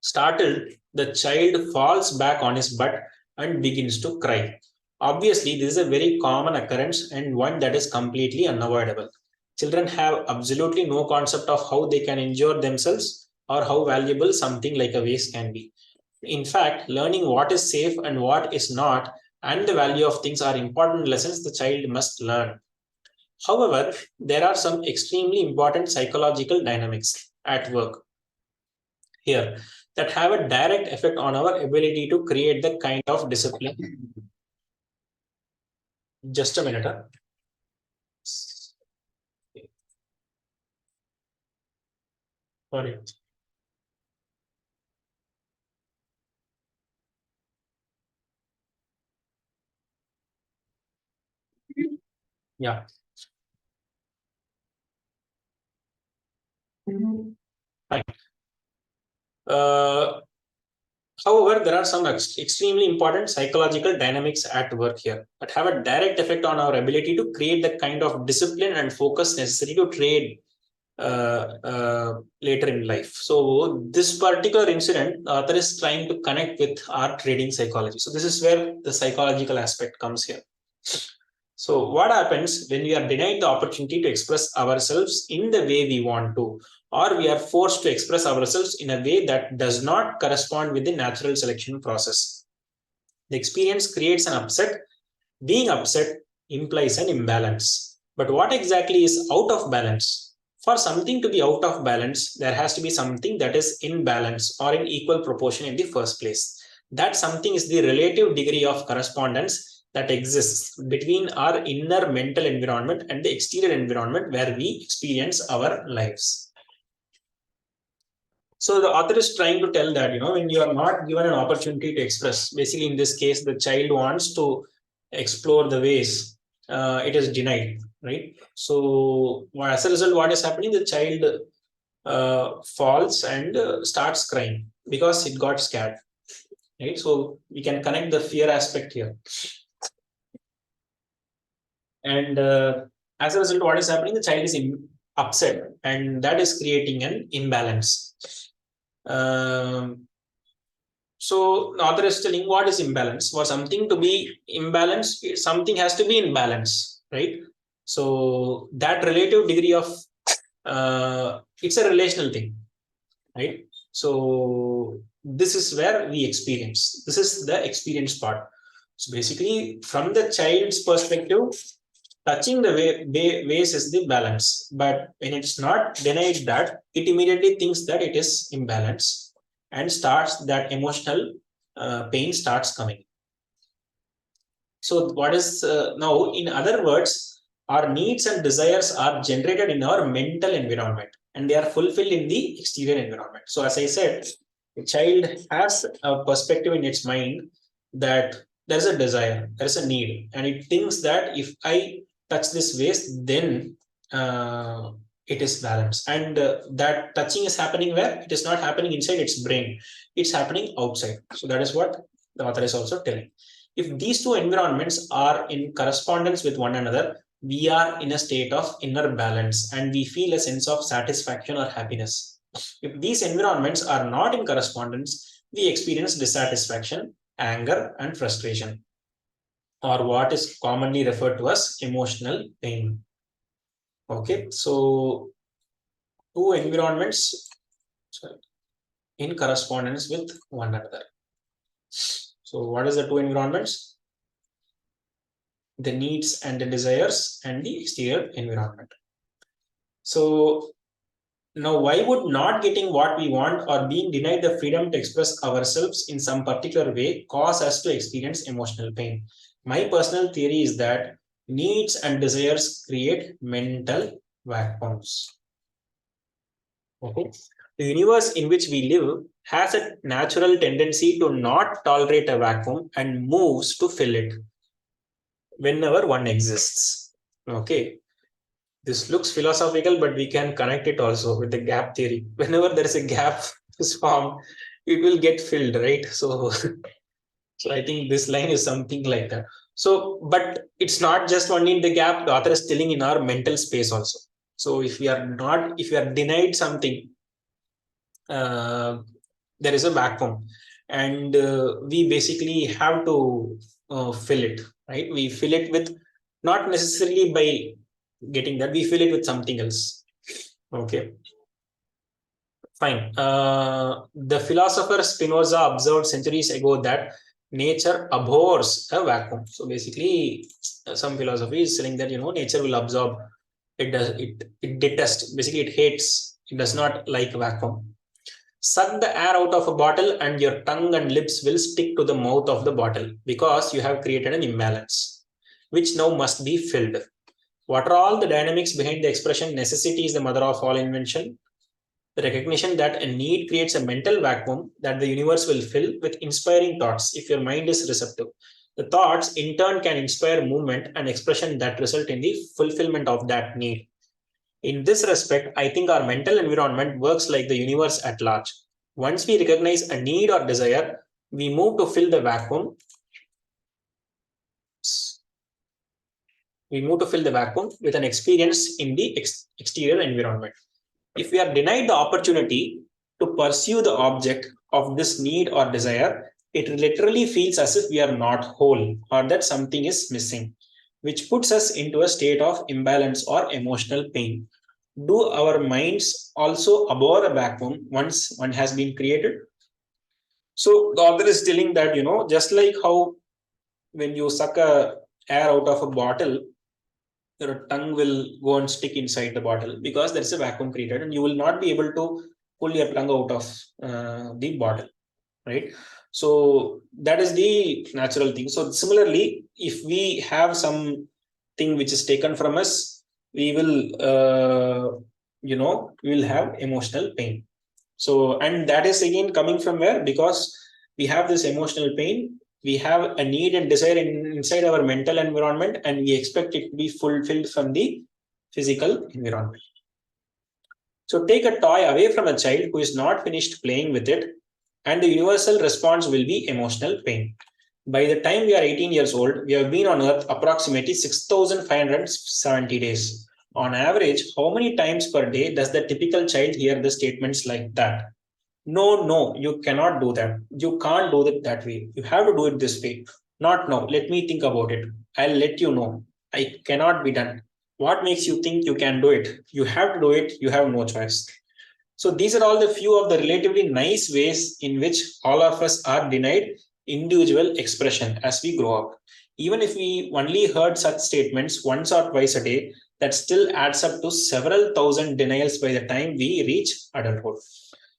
Startled, the child falls back on his butt and begins to cry. Obviously, this is a very common occurrence and one that is completely unavoidable. Children have absolutely no concept of how they can injure themselves or how valuable something like a vase can be. In fact, learning what is safe and what is not and the value of things are important lessons the child must learn. However, there are some extremely important psychological dynamics at work here that have a direct effect on our ability to create the kind of discipline. Just a minute. Sorry. Yeah. Fine. However, there are some extremely important psychological dynamics at work here that have a direct effect on our ability to create the kind of discipline and focus necessary to trade later in life. So this particular incident, the author is trying to connect with our trading psychology. So this is where the psychological aspect comes here. So what happens when we are denied the opportunity to express ourselves in the way we want to, or we are forced to express ourselves in a way that does not correspond with the natural selection process? The experience creates an upset. Being upset implies an imbalance. But what exactly is out of balance? For something to be out of balance, there has to be something that is in balance or in equal proportion in the first place. That something is the relative degree of correspondence that exists between our inner mental environment and the exterior environment where we experience our lives. So the author is trying to tell that, when you are not given an opportunity to express, basically in this case, the child wants to explore the ways, it is denied, right? So as a result, what is happening? The child falls and starts crying because it got scared, right? So we can connect the fear aspect here. And as a result, what is happening? The child is upset, and that is creating an imbalance. So the author is telling what is imbalance. For something to be imbalanced, something has to be in balance, right? So that relative degree of it's a relational thing, right? So this is where we experience. This is the experience part. So basically, from the child's perspective, touching the vase is the balance. But when it's not denied that, it immediately thinks that it is imbalance and starts that emotional pain starts coming. So what is now, in other words, our needs and desires are generated in our mental environment and they are fulfilled in the exterior environment. So as I said, the child has a perspective in its mind that there's a desire, there's a need, and it thinks that if I touch this vase, then it is balanced. And that touching is happening where? It is not happening inside its brain, it's happening outside. So that is what the author is also telling. If these two environments are in correspondence with one another, we are in a state of inner balance and we feel a sense of satisfaction or happiness. If these environments are not in correspondence, we experience dissatisfaction, anger, and frustration, or what is commonly referred to as emotional pain. Okay, so two environments in correspondence with one another. So what is the two environments? The needs and the desires and the exterior environment. So now, why would not getting what we want or being denied the freedom to express ourselves in some particular way cause us to experience emotional pain? My personal theory is that needs and desires create mental vacuums. Okay. The universe in which we live has a natural tendency to not tolerate a vacuum and moves to fill it whenever one exists. Okay. This looks philosophical, but we can connect it also with the gap theory. Whenever there is a gap is formed, it will get filled, right? So, so I think this line is something like that. So, but it's not just only in the gap, the author is telling in our mental space also. So if we are denied something, there is a vacuum and we basically have to fill it, right? We fill it with, not necessarily by getting that, we fill it with something else. Okay, fine. The philosopher Spinoza observed centuries ago that nature abhors a vacuum. So basically, some philosophy is saying that nature will absorb. It detests. Basically, it hates. It does not like vacuum. Suck the air out of a bottle, and your tongue and lips will stick to the mouth of the bottle because you have created an imbalance, which now must be filled. What are all the dynamics behind the expression necessity is the mother of all invention? The recognition that a need creates a mental vacuum that the universe will fill with inspiring thoughts if your mind is receptive. The thoughts in turn can inspire movement and expression that result in the fulfillment of that need. In this respect, I think our mental environment works like the universe at large. Once we recognize a need or desire, we move to fill the vacuum. We move to fill the vacuum with an experience in the exterior environment. If we are denied the opportunity to pursue the object of this need or desire, it literally feels as if we are not whole or that something is missing, which puts us into a state of imbalance or emotional pain. Do our minds also abhor a vacuum once one has been created? So the author is telling that, just like how when you suck air out of a bottle, your tongue will go and stick inside the bottle because there is a vacuum created and you will not be able to pull your tongue out of the bottle, right? So that is the natural thing. So similarly, if we have something which is taken from us, we will, we will have emotional pain. So, and that is again coming from where? Because we have this emotional pain, we have a need and desire inside our mental environment, and we expect it to be fulfilled from the physical environment. So take a toy away from a child who is not finished playing with it, and the universal response will be emotional pain. By the time we are 18 years old, we have been on earth approximately 6,570 days. On average, how many times per day does the typical child hear the statements like that? No, no, you cannot do that. You can't do it that way. You have to do it this way. Not now. Let me think about it. I'll let you know. I cannot be done. What makes you think you can do it? You have to do it. You have no choice. So these are all the few of the relatively nice ways in which all of us are denied individual expression as we grow up. Even if we only heard such statements once or twice a day, that still adds up to several thousand denials by the time we reach adulthood.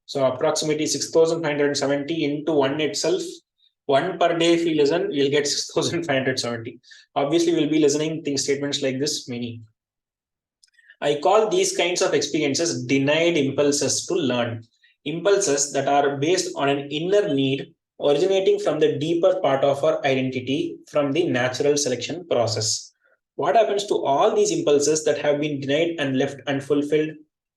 So approximately 6,570 into one itself, one per day if we listen, we'll get 6,570. Obviously, we'll be listening things statements like this many. I call these kinds of experiences denied impulses to learn. Impulses that are based on an inner need originating from the deeper part of our identity from the natural selection process. What happens to all these impulses that have been denied and left unfulfilled?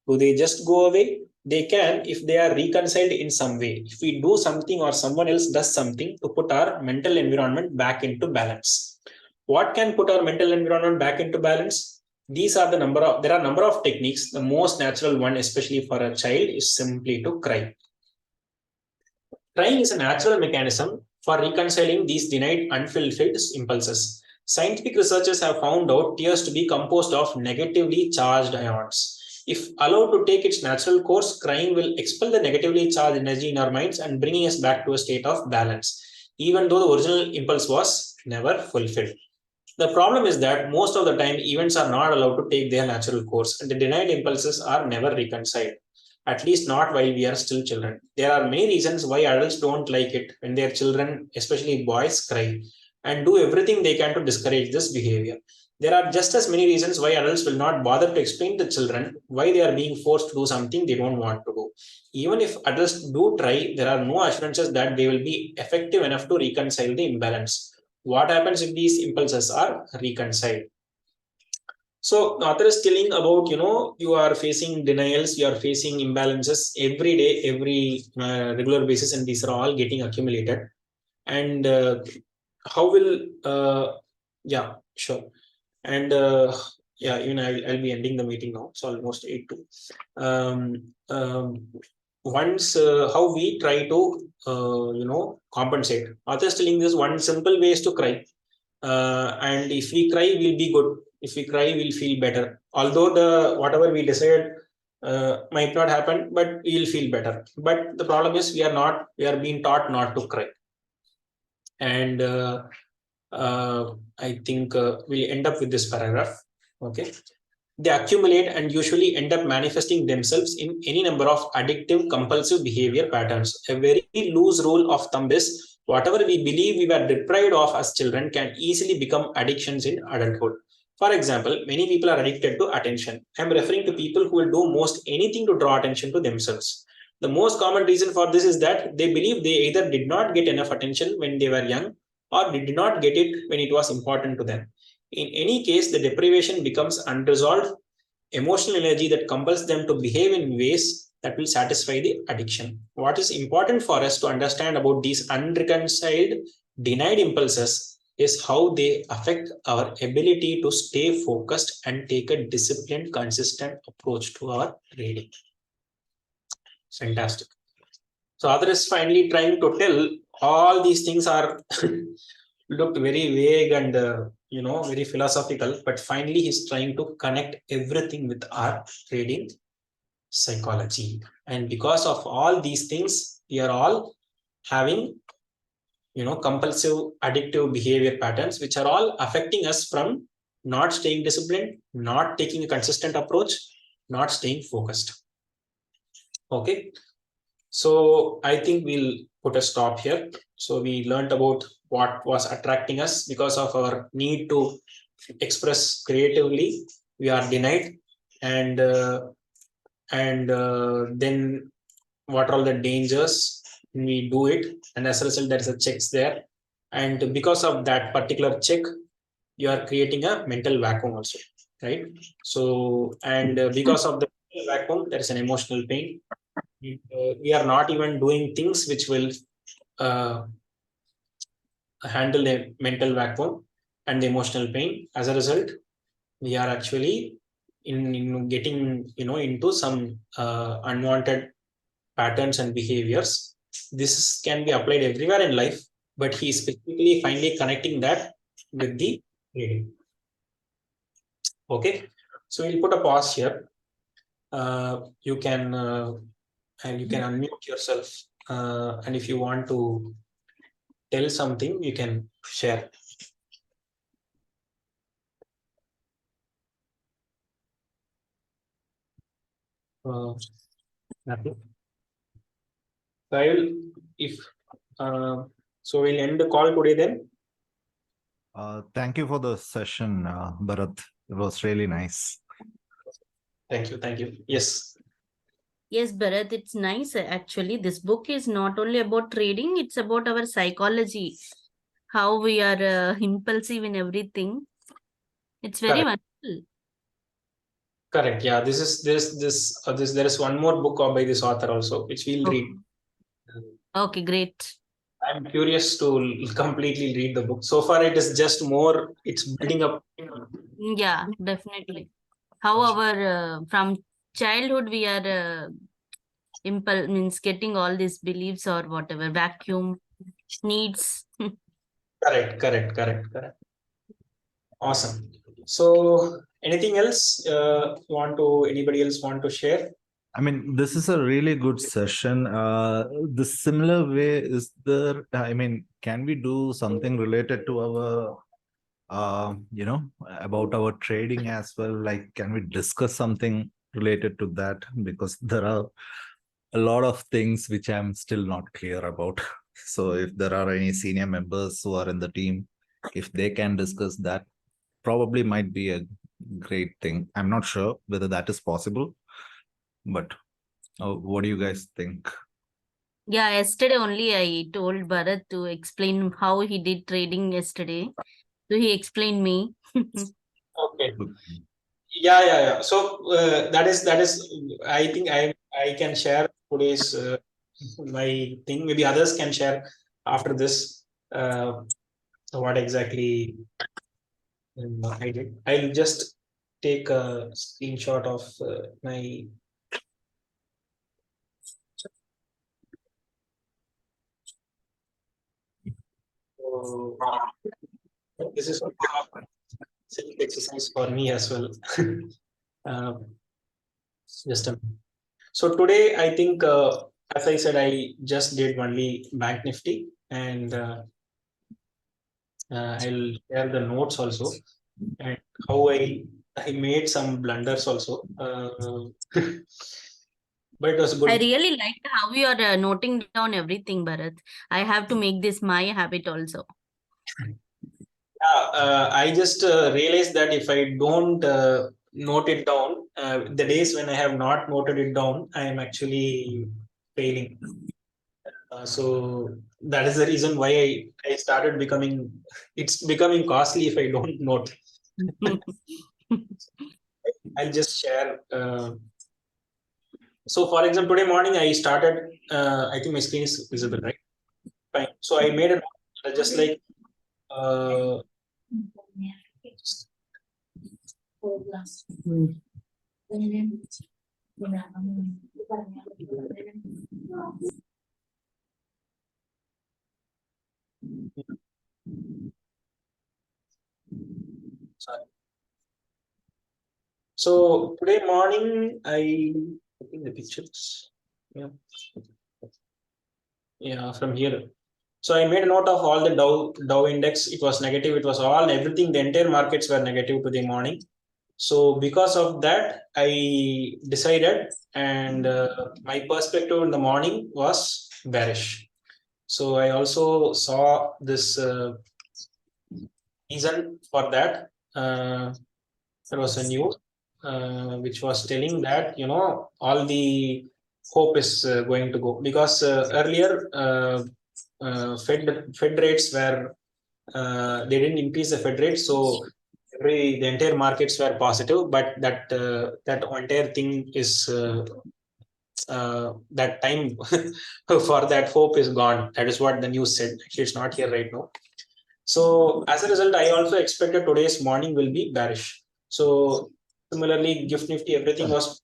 Do they just go away? They can if they are reconciled in some way. If we do something or someone else does something to put our mental environment back into balance. What can put our mental environment back into balance? These are there are number of techniques. The most natural one, especially for a child, is simply to cry. Crying is a natural mechanism for reconciling these denied, unfulfilled impulses. Scientific researchers have found out tears to be composed of negatively charged ions. If allowed to take its natural course, crying will expel the negatively charged energy in our minds and bringing us back to a state of balance, even though the original impulse was never fulfilled. The problem is that most of the time events are not allowed to take their natural course and the denied impulses are never reconciled, at least not while we are still children. There are many reasons why adults don't like it when their children, especially boys, cry and do everything they can to discourage this behavior. There are just as many reasons why adults will not bother to explain to children why they are being forced to do something they don't want to do. Even if adults do try, there are no assurances that they will be effective enough to reconcile the imbalance. What happens if these impulses are reconciled? So the author is telling about, you are facing denials, you are facing imbalances every day, every regular basis, and these are all getting accumulated. And how will, yeah, sure. And yeah, even I'll be ending the meeting now. It's almost 8:02. Once how we try to compensate. Author is telling this one simple way is to cry, and if we cry we'll be good. If we cry we'll feel better, although the whatever we decided might not happen, but we'll feel better. But the problem is we are being taught not to cry. And I think we'll end up with this paragraph. Okay. They accumulate and usually end up manifesting themselves in any number of addictive compulsive behavior patterns. A very loose rule of thumb is whatever we believe we were deprived of as children can easily become addictions in adulthood. For example, many people are addicted to attention. I'm referring to people who will do most anything to draw attention to themselves. The most common reason for this is that they believe they either did not get enough attention when they were young or did not get it when it was important to them. In any case, the deprivation becomes unresolved emotional energy that compels them to behave in ways that will satisfy the addiction. What is important for us to understand about these unreconciled, denied impulses is how they affect our ability to stay focused and take a disciplined, consistent approach to our reading. Fantastic. So author is finally trying to tell all these things are looked very vague and very philosophical, but finally he's trying to connect everything with our reading psychology. And because of all these things, we are all having compulsive addictive behavior patterns, which are all affecting us from not staying disciplined, not taking a consistent approach, not staying focused. Okay. So I think we'll put a stop here. So we learned about what was attracting us because of our need to express creatively. We are denied, and then what are all the dangers when we do it, and as a result, there is a checks there, and because of that particular check, you are creating a mental vacuum also, right? So, and because of the vacuum, there is an emotional pain. We are not even doing things which will uh, handle a mental vacuum and the emotional pain. As a result, we are actually in getting into some unwanted patterns and behaviors. This can be applied everywhere in life, but he is specifically finally connecting that with the reading. Okay, so we'll put a pause here. You can and you can unmute yourself, and if you want to tell something, you can share. Nothing. So I will, if so, we'll end the call today then. Thank you for the session, Bharat. It was really nice. Thank you, thank you. Yes, Yes, Bharat, it's nice. Actually, this book is not only about trading, it's about our psychology, how we are impulsive in everything. It's very Correct. wonderful. correct. Yeah, this is this. There is one more book by this author also, which we'll read. Okay, great. I'm curious to completely read the book. So far, it is just more. It's building up. Yeah, definitely. However, from childhood, we are means getting all these beliefs or whatever, vacuum needs. Correct, correct, correct, correct. Awesome. So, anything else anybody else want to share? I mean, this is a really good session. The similar way is there, I mean, can we do something related to our, about our trading as well? Like, can we discuss something related to that? Because there are a lot of things which I'm still not clear about. So if there are any senior members who are in the team, if they can discuss that, probably might be a great thing. I'm not sure whether that is possible, but what do you guys think? Yeah, yesterday only I told Bharat to explain how he did trading yesterday. So he explained me. Okay. Yeah. So that is. I think I can share today's my thing. Maybe others can share after this. What exactly I did. I'll just take a screenshot of my. This is self exercise for me as well. Just a So today, I think, as I said, I just did only Bank Nifty, and I'll share the notes also, and how I made some blunders also. But it was I good. really liked how you are noting down everything, Bharat. I have to make this my habit also. Yeah, I just realized that if I don't note it down, the days when I have not noted it down, I am actually failing. So that is the reason why I started becoming. It's becoming costly if I don't note. I'll just share. So, for example, today morning I started. I think my screen is visible, right? Fine. So I made a note, just like. Sorry. So today morning I think the pictures. Yeah, from here. So I made a note of all the Dow index. It was negative. It was all everything. The entire markets were negative to the morning. So because of that, I decided, and my perspective in the morning was bearish. So I also saw this reason for that. There was a news which was telling that all the hope is going to go, because earlier Fed rates were they didn't increase the Fed rate, so the entire markets were positive, but that entire thing is that time for that hope is gone. That is what the news said. Actually, it's not here right now. So as a result, I also expected today's morning will be bearish. So similarly, Gift Nifty, everything was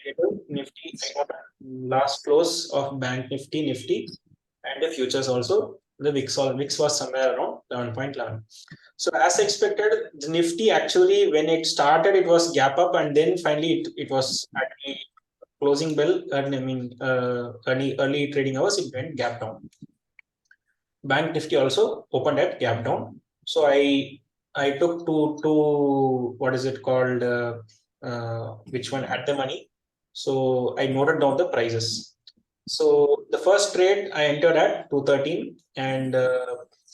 negative. Nifty, I got last close of Bank Nifty, and the futures also. The VIX was somewhere around 11.11. So as expected, the Nifty actually, when it started, it was gap up, and then finally it was at the closing bell. Early trading hours, it went gap down. Bank Nifty also opened at gap down. So I took two what is it called? Which one at the money? So I noted down the prices. So the first trade I entered at 213, and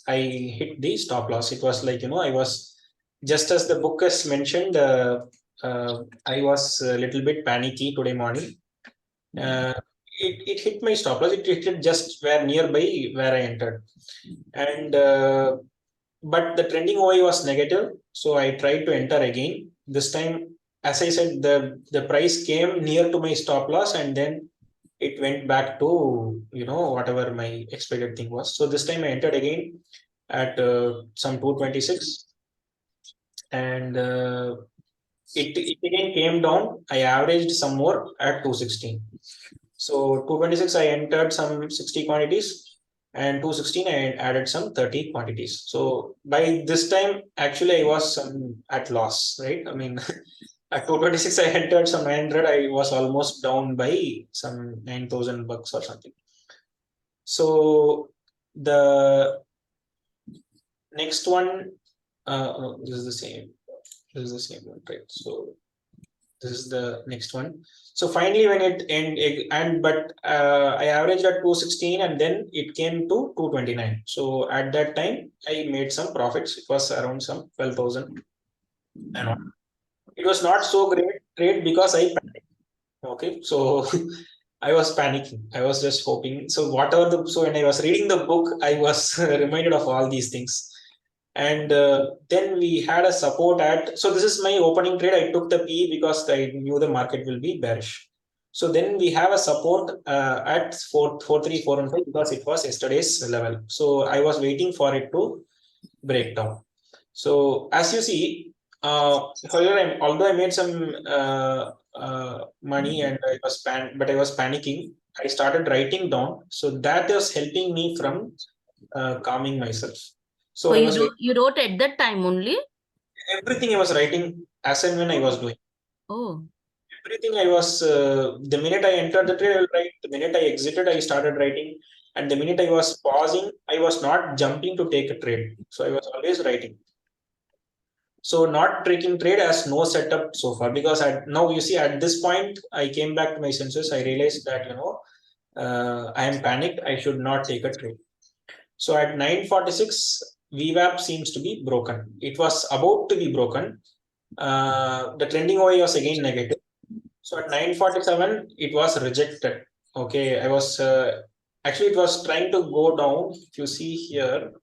I hit the stop loss. It was like, I was, just as the book has mentioned, I was a little bit panicky today morning. It hit my stop loss. It hit just where nearby where I entered, and but the trending OI was negative, so I tried to enter again. This time, as I said, the price came near to my stop loss, and then it went back to whatever my expected thing was. So this time I entered again at some 226, and it again came down. I averaged some more at 216. So 226 I entered some 60 quantities, and 216 I added some 30 quantities. So by this time, actually I was at loss, right? I mean, at 226 I entered some 900. I was almost down by some $9,000 or something. So the next one, this is the same. This is the same one, right? So this is the next one. So finally, when I averaged at 216, and then it came to 229. So at that time, I made some profits. It was around some 12,000 and all. It was not so great trade because I panicked. Okay, so I was panicking. I was just hoping. So when I was reading the book, I was reminded of all these things. And then we had a support at, so this is my opening trade. I took the PE because I knew the market will be bearish. So then we have a support at 43415 because it was yesterday's level. So I was waiting for it to break down. So as you see, although I made some money and I was panicking, I started writing down. So that was helping me from calming myself. So you wrote at that time only? Everything I was writing as and when I was doing. Oh. Everything I was, the minute I entered the trade, I will write. The minute I exited, I started writing. And the minute I was pausing, I was not jumping to take a trade. So I was always writing. So not taking trade as no setup so far, because now you see at this point, I came back to my senses. I realized that, I am panicked. I should not take a trade. So at 946, VWAP seems to be broken. It was about to be broken. The trending OI was again negative. So at 947, it was rejected. Okay, I was actually it was trying to go down. If you see here,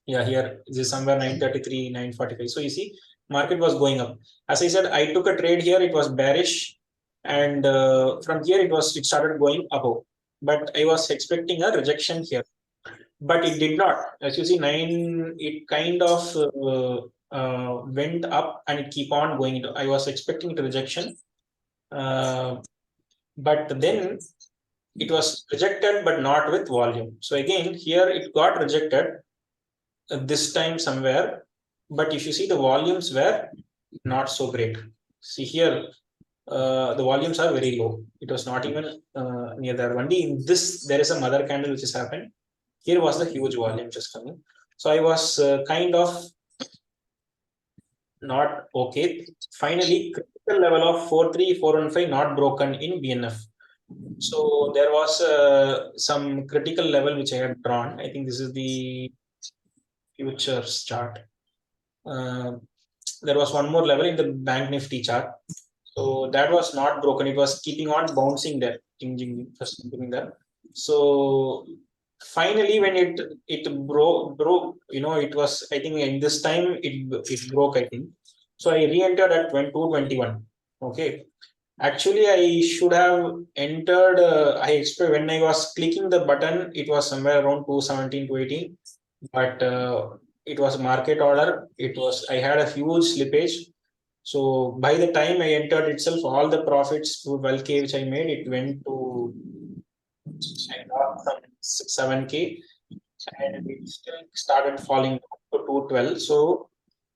yeah, here this is somewhere 933, 945. So you see, market was going up. As I said, I took a trade here. It was bearish, and from here it started going above. But I was expecting a rejection here, but it did not. As you see, it kind of went up and it keep on going. I was expecting a rejection, but then it was rejected, but not with volume. So again, here it got rejected this time somewhere, but if you see, the volumes were not so great. See here, the volumes are very low. It was not even near there. Only in this, there is a mother candle which has happened. Here was the huge volume just coming. So I was kind of not okay. Finally, critical level of 43415 not broken in BNF. So there was some critical level which I had drawn. I think this is the futures chart. There was one more level in the Bank Nifty chart. So So that was not broken. It was keeping on bouncing there. Just doing that. So finally, when it broke, it was, I think in this time it broke, I think. So I re-entered at 221. Okay. Actually, I should have entered. I expect when I was clicking the button, it was somewhere around 217 to 18, but it was market order. I had a huge slippage. So by the time I entered itself, all the profits to 12K which I made, it went to I got some 7K, and it still started falling to 212. So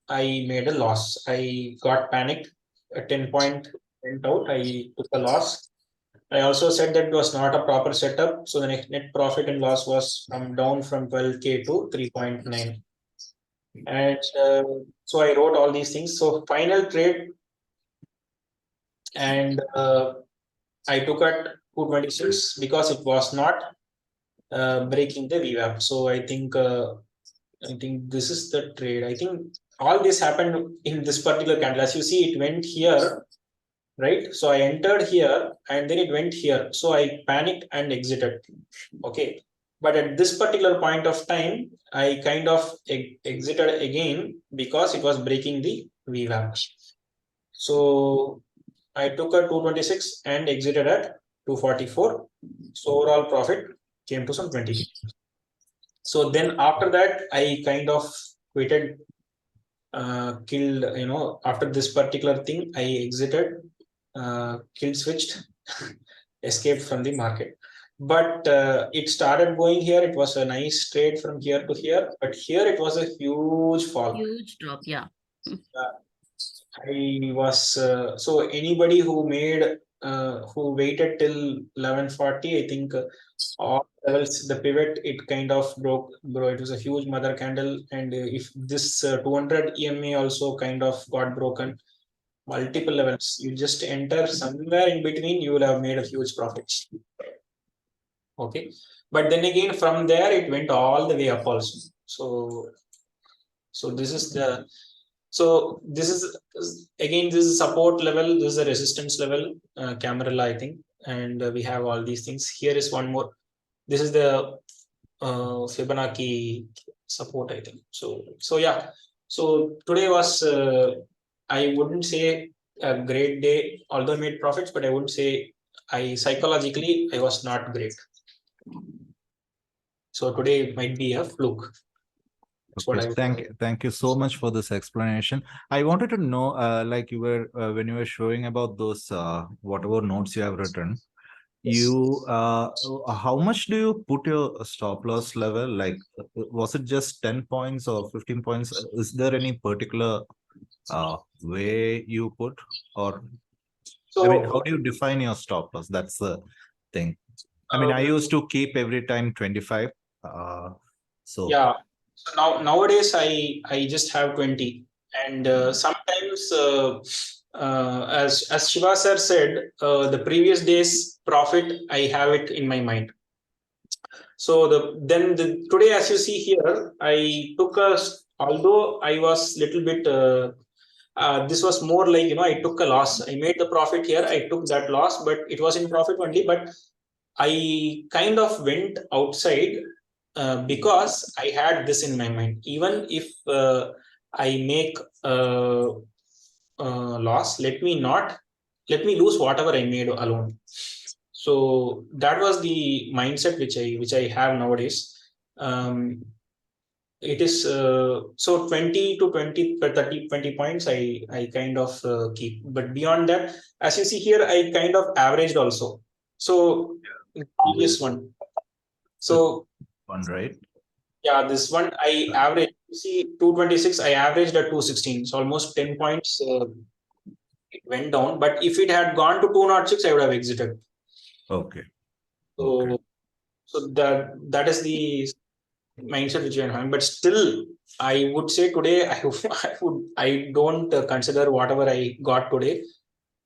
I made a loss. I got panicked. A 10 point went out. I took a loss. I also said that it was not a proper setup. So the net profit and loss was down from 12K to 3.9. And so I wrote all these things. So final trade, and I took at 226 because it was not breaking the VWAP. So I think this is the trade. I think all this happened in this particular candle. As you see, it went here, right? So I entered here and then it went here. So I panicked and exited. Okay. But at this particular point of time, I kind of exited again because it was breaking the VWAP. So I took a 226 and exited at 244. So overall profit came to some 20. So then after that, I kind of quitted, killed, after this particular thing, I exited, killed, switched, escaped from the market. But it started going here. It was a nice trade from here to here, but here it was a huge fall. Huge drop, yeah. I was so anybody who made who waited till 1140, I think all levels, the pivot, it kind of broke, bro. It was a huge mother candle, and if this 200 EMA also kind of got broken, multiple levels, you just enter somewhere in between, you will have made a huge profit. Okay, but then again from there it went all the way up also. So this is the. So this is again, this is support level, this is a resistance level, Camarilla, I think, and we have all these things. Here is one more. This is the Fibonacci support, I think. So yeah. So today was I wouldn't say a great day, although I made profits, but I wouldn't say psychologically I was not great. So today might be a fluke. Okay, thank you so much for this explanation. I wanted to know, like you were when you were showing about those whatever notes you have written, you how much do you put your stop loss level? Like, was it just 10 points or 15 points? Is there any particular way you put, or So I mean, how do you define your stop loss? That's the thing. I mean, I used to keep every time 25. So yeah. So nowadays I just have 20, and sometimes as Shiva sir said, the previous day's profit I have it in my mind. So today, as you see here, I took although I was little bit this was more like, I took a loss. I made the profit here, I took that loss, but it was in profit only. But I kind of went outside because I had this in my mind. Even if I make loss, let me lose whatever I made alone. So that was the mindset which I have nowadays. It is so 20 to 20 30 points I kind of keep, but beyond that, as you see here, I kind of averaged also. So previous one, so one, right? yeah, this one I averaged. You see 226, I averaged at 216. So almost 10 points it went down. But if it had gone to 206, I would have exited. Okay. So that is the mindset which I'm having. But still, I would say today I don't consider whatever I got today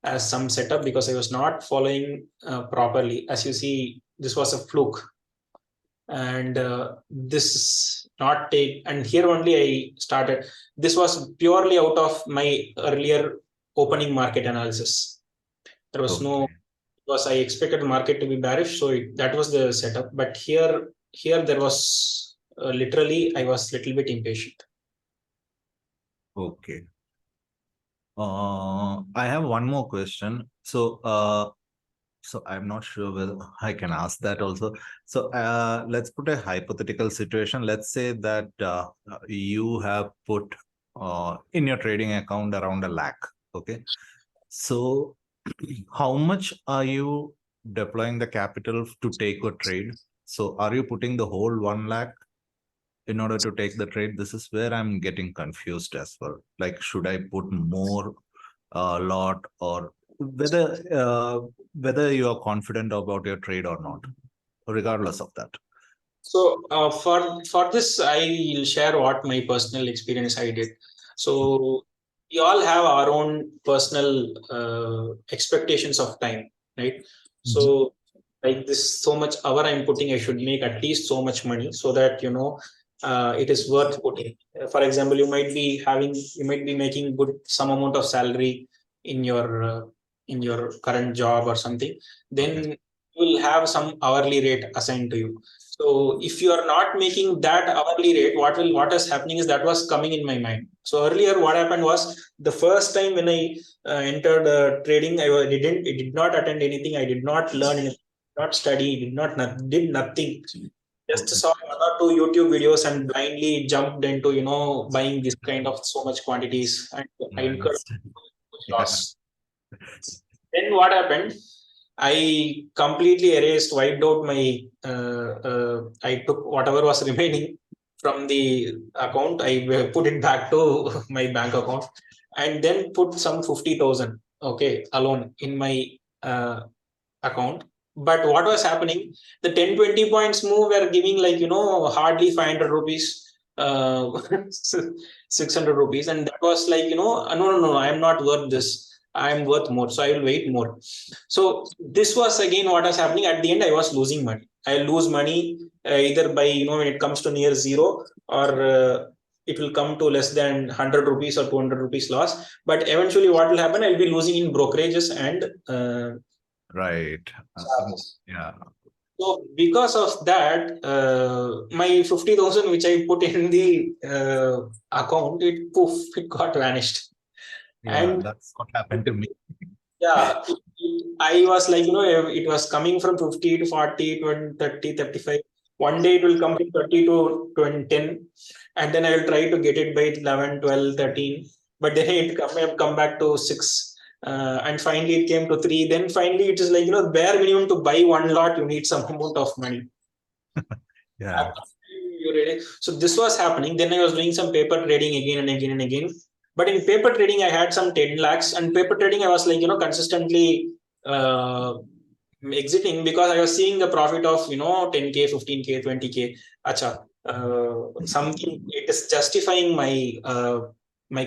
as some setup, because I was not following properly. As you see, this was a fluke. And this is not take, and here only I started. This was purely out of my earlier opening market analysis. There was no, Okay. because I expected the market to be bearish, so that was the setup. But here there was literally I was little bit impatient. Okay. I have one more question. So I'm not sure whether I can ask that also. So let's put a hypothetical situation. Let's say that you have put in your trading account around 1 lakh. Okay. So how much are you deploying the capital to take a trade? So are you putting the whole 1 lakh in order to take the trade? This is where I'm getting confused as well. Like, should I put more lot, or whether you are confident about your trade or not, regardless of that? So for this, I will share what my personal experience I did. So we all have our own personal expectations of time, right? So like this, so much hour I'm putting, I should make at least so much money so that it is worth putting. For example, you might be making good some amount of salary in your current job or something. Then you will have some hourly rate assigned to you. So if you are not making that hourly rate, what is happening is that was coming in my mind. So earlier, what happened was the first time when I entered trading, I did not attend anything. I did not learn anything, not study, did nothing. Just saw one or two YouTube videos and blindly jumped into buying this kind of so much quantities, and I I incurred understand. huge Yeah. loss. Then what happened? I completely wiped out my. I took whatever was remaining from the account. I put it back to my bank account, and then put some 50,000. Okay, alone in my account. But what was happening? The 10-20 points move were giving hardly 500 rupees. 600 rupees, and that was like no, I am not worth this. I am worth more, so I will wait more. So this was again what was happening. At the end, I was losing money. I lose money either by when it comes to near zero, or it will come to less than 100 rupees or 200 rupees loss. But eventually, what will happen? I'll be losing in brokerages and Right. charges. Yeah. So because of that, my 50,000 which I put in the account, it got vanished. Yeah, And that's what happened to me. yeah, I was like, it was coming from 50 to 40, 20, 30, 35. One day it will come from 30 to 20, 10, and then I will try to get it by 11, 12, 13. But then it come back to 6. And finally it came to 3. Then finally it is like, bare minimum to buy one lot, you need some amount of money. Yeah. So this was happening. Then I was doing some paper trading again and again and again. But in paper trading, I had some 10 lakhs, and paper trading, I was like, consistently exiting because I was seeing the profit of 10K, 15K, 20K. Acha, something, it is justifying my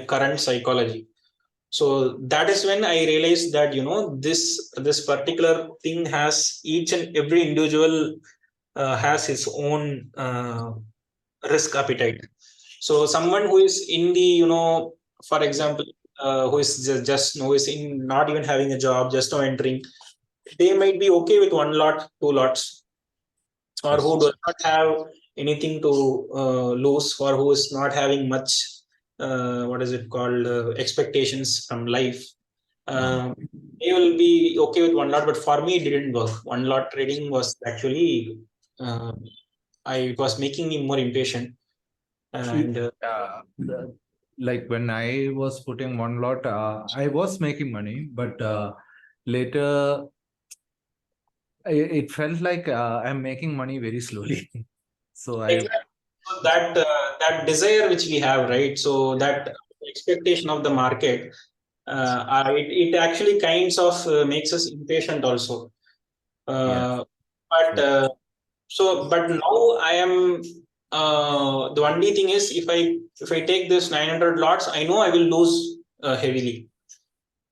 current psychology. So that is when I realized that this particular thing has, each and every individual has his own risk appetite. So someone who is in the for example, who is just who is in not even having a job, just now entering, they might be okay with one lot, two lots, or who does not have anything to lose, or who is not having much what is it called, expectations from life. um, they will be okay with one lot, but for me it didn't work. One lot trading was actually it was making me more impatient. And Like when I was putting one lot, I was making money, but later it felt like I'm making money very slowly. So exactly, so that desire which we have, right? So that expectation of the market, it actually kinds of makes us impatient also. yeah, But true. but now I am, the only thing is, if I take this 900 lots, I know I will lose heavily.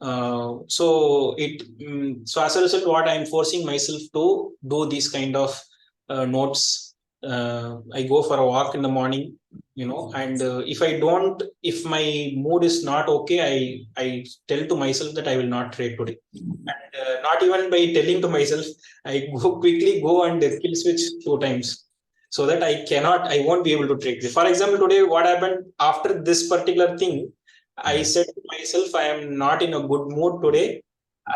So as a result, what I'm forcing myself to do these kind of notes. I go for a walk in the morning and if my mood is not okay, I tell to myself that I will not trade today. And not even by telling to myself, I quickly go and kill switch 2 times so that I won't be able to trade. For example, today, what happened after this particular thing, I said to myself, I am not in a good mood today.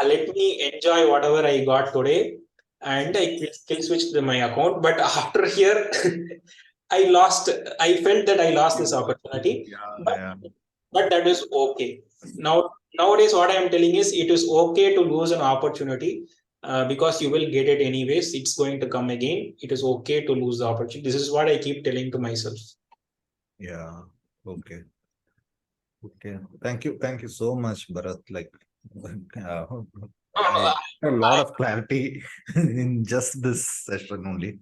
Let me enjoy whatever I got today. And I kill switched my account. But after here, I felt that I lost this opportunity. But that is okay. Nowadays, what I am telling is it is okay to lose an opportunity because you will get it anyways. It's going to come again. It is okay to lose the opportunity. This is what I keep telling to myself. Yeah. Okay. Okay. Thank you so much, Bharat. Like, a lot of clarity in just this session only.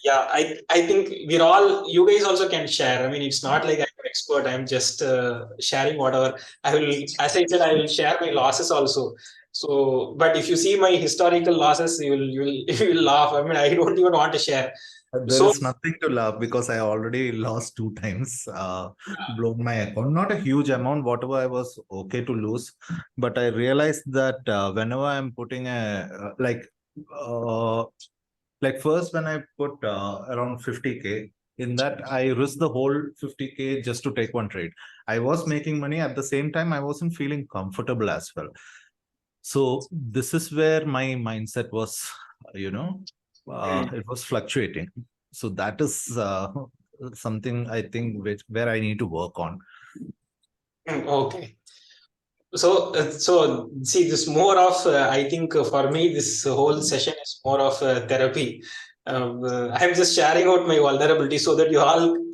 Yeah, I think you guys also can share. I mean, it's not like I'm an expert. I'm just sharing whatever as I said, I will share my losses also. So, but if you see my historical losses, you will laugh. I mean, I don't even want to share. There is nothing to laugh because I already lost 2 times, blown my account. Not a huge amount, whatever I was okay to lose. But I realized that whenever I'm putting first when I put around 50K, in that I risk the whole 50K just to take one trade. I was making money at the same time. I wasn't feeling comfortable as well. So this is where my mindset was, it was fluctuating. So that is something I think where I need to work on. Okay. So see, this more of I think for me this whole session is more of therapy. I'm just sharing out my vulnerability so that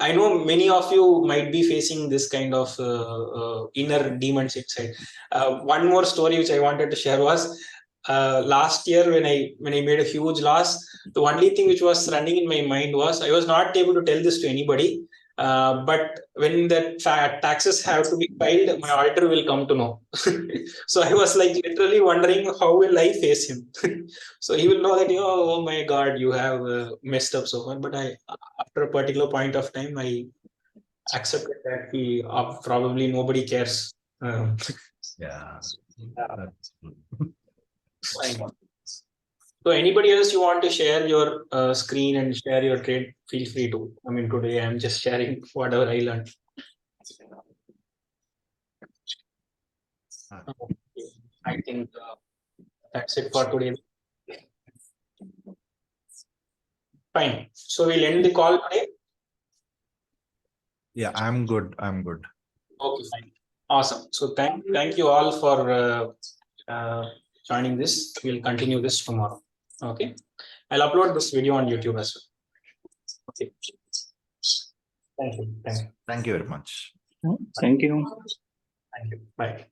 I know many of you might be facing this kind of inner demons inside. One more story which I wanted to share was last year when I made a huge loss. The only thing which was running in my mind was I was not able to tell this to anybody. But when the taxes have to be filed, my auditor will come to know. So I was like literally wondering how will I face him. So he will know that oh my God, you have messed up so far. But after a particular point of time, I accepted that probably nobody cares. Yeah. That's Fine. So anybody else you want to share your screen and share your trade, feel free to. I mean, today I'm just sharing whatever I learned. I think that's it for today. Fine. So we'll end the call today. Yeah, I'm good. Okay, fine. Awesome. So thank you all for joining this. We'll continue this tomorrow. Okay. I'll upload this video on YouTube as well. Okay. Thank you. Thank you very much. Thank you. Thank you. Bye.